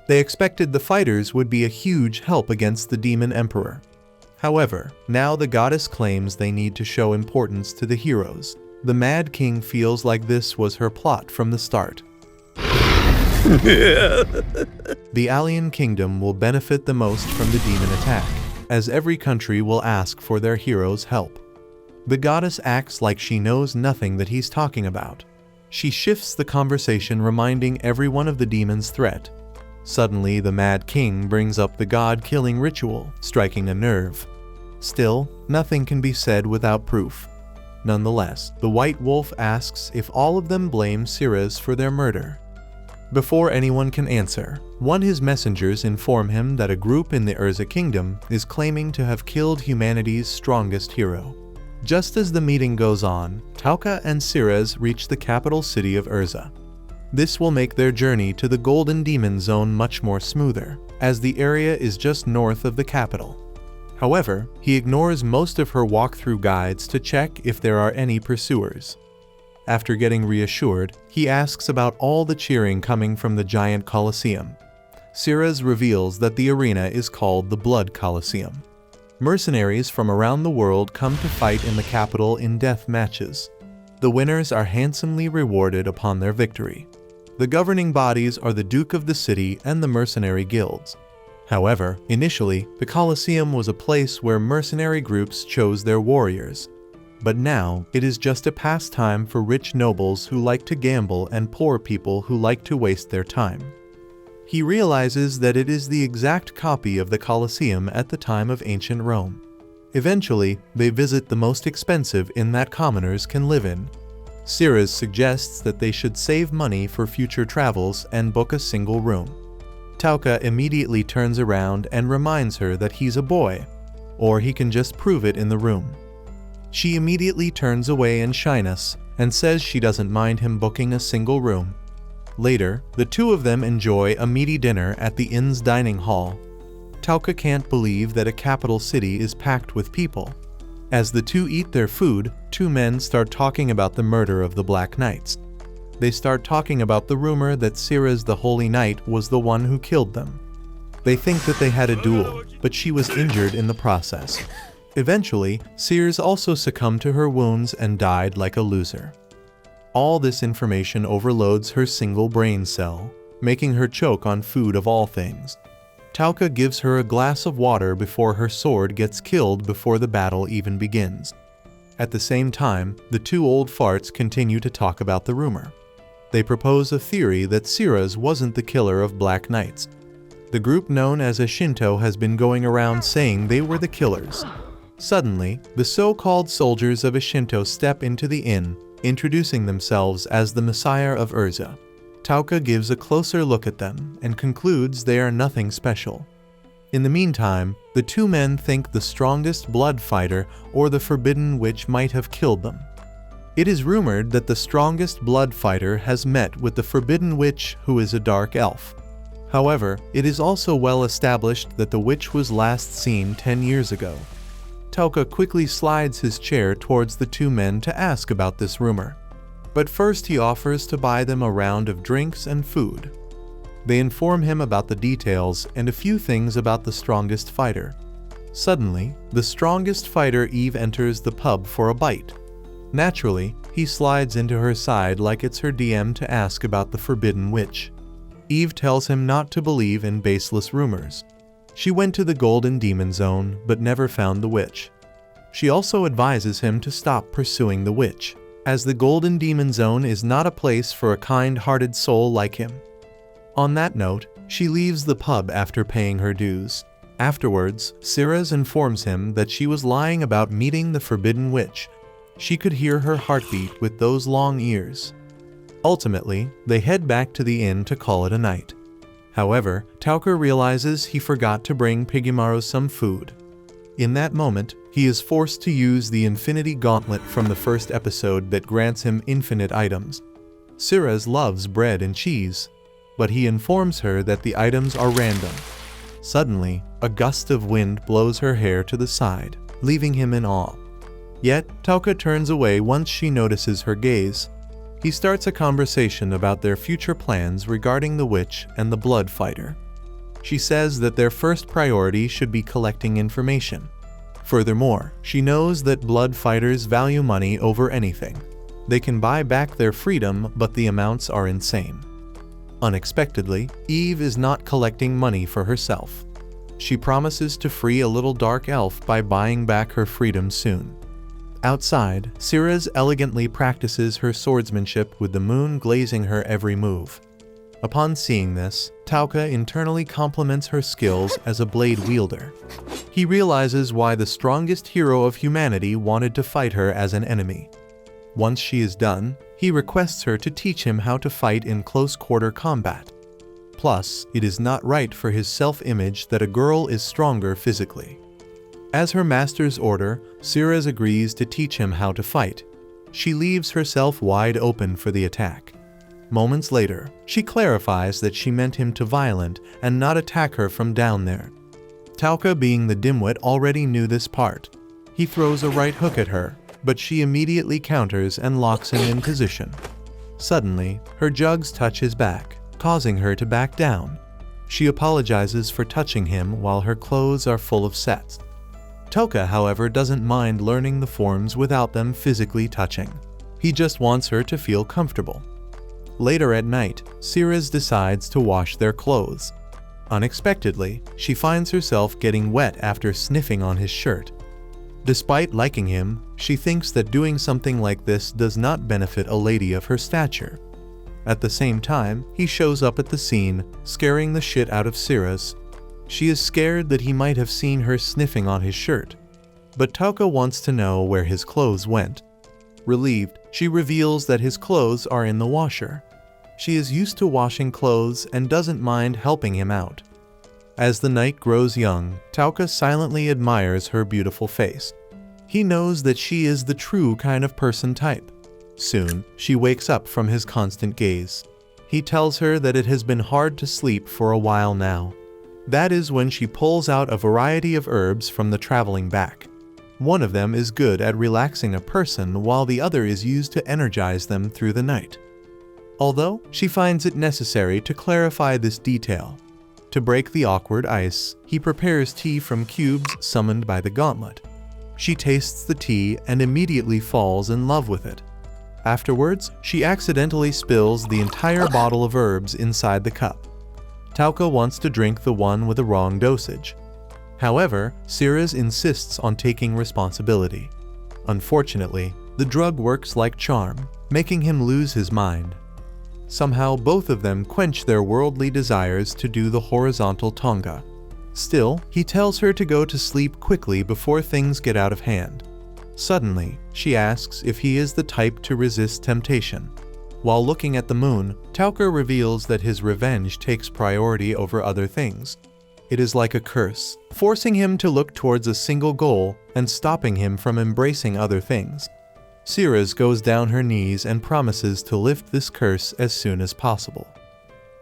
They expected the fighters would be a huge help against the Demon Emperor. However, now the goddess claims they need to show importance to the heroes. The Mad King feels like this was her plot from the start. The Alien Kingdom will benefit the most from the demon attack, as every country will ask for their heroes' help. The goddess acts like she knows nothing that he's talking about. She shifts the conversation, reminding everyone of the demon's threat. Suddenly, the Mad King brings up the god-killing ritual, striking a nerve. Still, nothing can be said without proof. Nonetheless, the White Wolf asks if all of them blame Siraz for their murder. Before anyone can answer, one of his messengers inform him that a group in the Urza Kingdom is claiming to have killed humanity's strongest hero. Just as the meeting goes on, Tauka and Siraz reach the capital city of Urza. This will make their journey to the Golden Demon Zone much more smoother, as the area is just north of the capital. However, he ignores most of her walkthrough guides to check if there are any pursuers. After getting reassured, he asks about all the cheering coming from the giant Colosseum. Siraz reveals that the arena is called the Blood Colosseum. Mercenaries from around the world come to fight in the capital in death matches. The winners are handsomely rewarded upon their victory. The governing bodies are the Duke of the City and the mercenary guilds. However, initially, the Colosseum was a place where mercenary groups chose their warriors. But now, it is just a pastime for rich nobles who like to gamble and poor people who like to waste their time. He realizes that it is the exact copy of the Colosseum at the time of ancient Rome. Eventually, they visit the most expensive inn that commoners can live in. Siraz suggests that they should save money for future travels and book a single room. Tauka immediately turns around and reminds her that he's a boy, or he can just prove it in the room. She immediately turns away in shyness and says she doesn't mind him booking a single room. Later, the two of them enjoy a meaty dinner at the inn's dining hall. Tauka can't believe that a capital city is packed with people. As the two eat their food, two men start talking about the murder of the Black Knights. They start talking about the rumor that Siraz the Holy Knight was the one who killed them. They think that they had a duel, but she was injured in the process. Eventually, Siraz also succumbed to her wounds and died like a loser. All this information overloads her single brain cell, making her choke on food of all things. Tauka gives her a glass of water before her sword gets killed before the battle even begins. At the same time, the two old farts continue to talk about the rumor. They propose a theory that Siraz wasn't the killer of Black Knights. The group known as Ashinto has been going around saying they were the killers. Suddenly, the so-called soldiers of Ashinto step into the inn, introducing themselves as the Messiah of Urza. Tauka gives a closer look at them and concludes they are nothing special. In the meantime, the two men think the strongest blood fighter or the forbidden witch might have killed them. It is rumored that the strongest blood fighter has met with the forbidden witch, who is a dark elf. However, it is also well established that the witch was last seen 10 years ago. Tauka quickly slides his chair towards the two men to ask about this rumor. But first he offers to buy them a round of drinks and food. They inform him about the details and a few things about the strongest fighter. Suddenly, the strongest fighter Eve enters the pub for a bite. Naturally, he slides into her side like it's her DM to ask about the forbidden witch. Eve tells him not to believe in baseless rumors. She went to the Golden Demon Zone but never found the witch. She also advises him to stop pursuing the witch, as the Golden Demon Zone is not a place for a kind-hearted soul like him. On that note, she leaves the pub after paying her dues. Afterwards, Siraz informs him that she was lying about meeting the forbidden witch. She could hear her heartbeat with those long ears. Ultimately, they head back to the inn to call it a night. However, Tauka realizes he forgot to bring Piggymaru some food. In that moment, he is forced to use the Infinity Gauntlet from the first episode that grants him infinite items. Siraz loves bread and cheese, but he informs her that the items are random. Suddenly, a gust of wind blows her hair to the side, leaving him in awe. Yet, Tauka turns away once she notices her gaze. He starts a conversation about their future plans regarding the witch and the blood fighter. She says that their first priority should be collecting information. Furthermore, she knows that blood fighters value money over anything. They can buy back their freedom, but the amounts are insane. Unexpectedly, Eve is not collecting money for herself. She promises to free a little dark elf by buying back her freedom soon. Outside, Siraz elegantly practices her swordsmanship with the moon glazing her every move. Upon seeing this, Tauka internally compliments her skills as a blade wielder. He realizes why the strongest hero of humanity wanted to fight her as an enemy. Once she is done, he requests her to teach him how to fight in close-quarter combat. Plus, it is not right for his self-image that a girl is stronger physically. As her master's order, Siraz agrees to teach him how to fight. She leaves herself wide open for the attack. Moments later, she clarifies that she meant him to violent and not attack her from down there. Tauka, being the dimwit, already knew this part. He throws a right hook at her, but she immediately counters and locks him in position. Suddenly, her jugs touch his back, causing her to back down. She apologizes for touching him while her clothes are full of sets. Tauka, however, doesn't mind learning the forms without them physically touching. He just wants her to feel comfortable. Later at night, Siraz decides to wash their clothes. Unexpectedly, she finds herself getting wet after sniffing on his shirt. Despite liking him, she thinks that doing something like this does not benefit a lady of her stature. At the same time, he shows up at the scene, scaring the shit out of Siraz. She is scared that he might have seen her sniffing on his shirt. But Tauka wants to know where his clothes went. Relieved, she reveals that his clothes are in the washer. She is used to washing clothes and doesn't mind helping him out. As the night grows young, Tauka silently admires her beautiful face. He knows that she is the true kind of person type. Soon, she wakes up from his constant gaze. He tells her that it has been hard to sleep for a while now. That is when she pulls out a variety of herbs from the traveling bag. One of them is good at relaxing a person, while the other is used to energize them through the night. Although, she finds it necessary to clarify this detail. To break the awkward ice, he prepares tea from cubes summoned by the gauntlet. She tastes the tea and immediately falls in love with it. Afterwards, she accidentally spills the entire bottle of herbs inside the cup. Tauka wants to drink the one with the wrong dosage. However, Siraz insists on taking responsibility. Unfortunately, the drug works like charm, making him lose his mind. Somehow, both of them quench their worldly desires to do the horizontal tonga. Still, he tells her to go to sleep quickly before things get out of hand. Suddenly, she asks if he is the type to resist temptation. While looking at the moon, Tauka reveals that his revenge takes priority over other things. It is like a curse, forcing him to look towards a single goal and stopping him from embracing other things. Siraz goes down her knees and promises to lift this curse as soon as possible.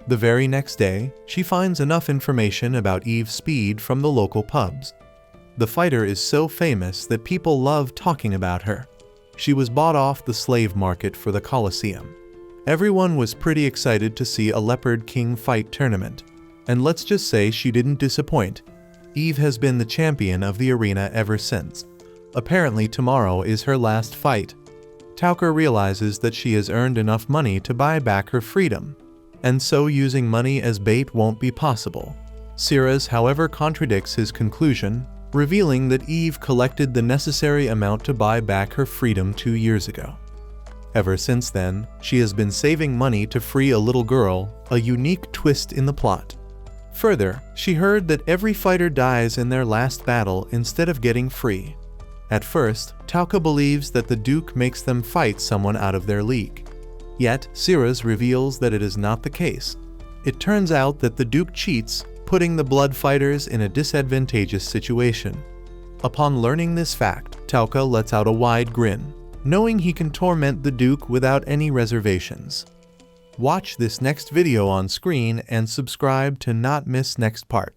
The very next day, she finds enough information about Eve's speed from the local pubs. The fighter is so famous that people love talking about her. She was bought off the slave market for the Colosseum. Everyone was pretty excited to see a Leopard King fight tournament. And let's just say she didn't disappoint. Eve has been the champion of the arena ever since. Apparently tomorrow is her last fight. Tauker realizes that she has earned enough money to buy back her freedom, and so using money as bait won't be possible. Siras, however, contradicts his conclusion, revealing that Eve collected the necessary amount to buy back her freedom 2 years ago. Ever since then, she has been saving money to free a little girl, a unique twist in the plot. Further, she heard that every fighter dies in their last battle instead of getting free. At first, Tauka believes that the Duke makes them fight someone out of their league. Yet, Siras reveals that it is not the case. It turns out that the Duke cheats, putting the Blood Fighters in a disadvantageous situation. Upon learning this fact, Tauka lets out a wide grin, knowing he can torment the Duke without any reservations. Watch this next video on screen and subscribe to not miss next part.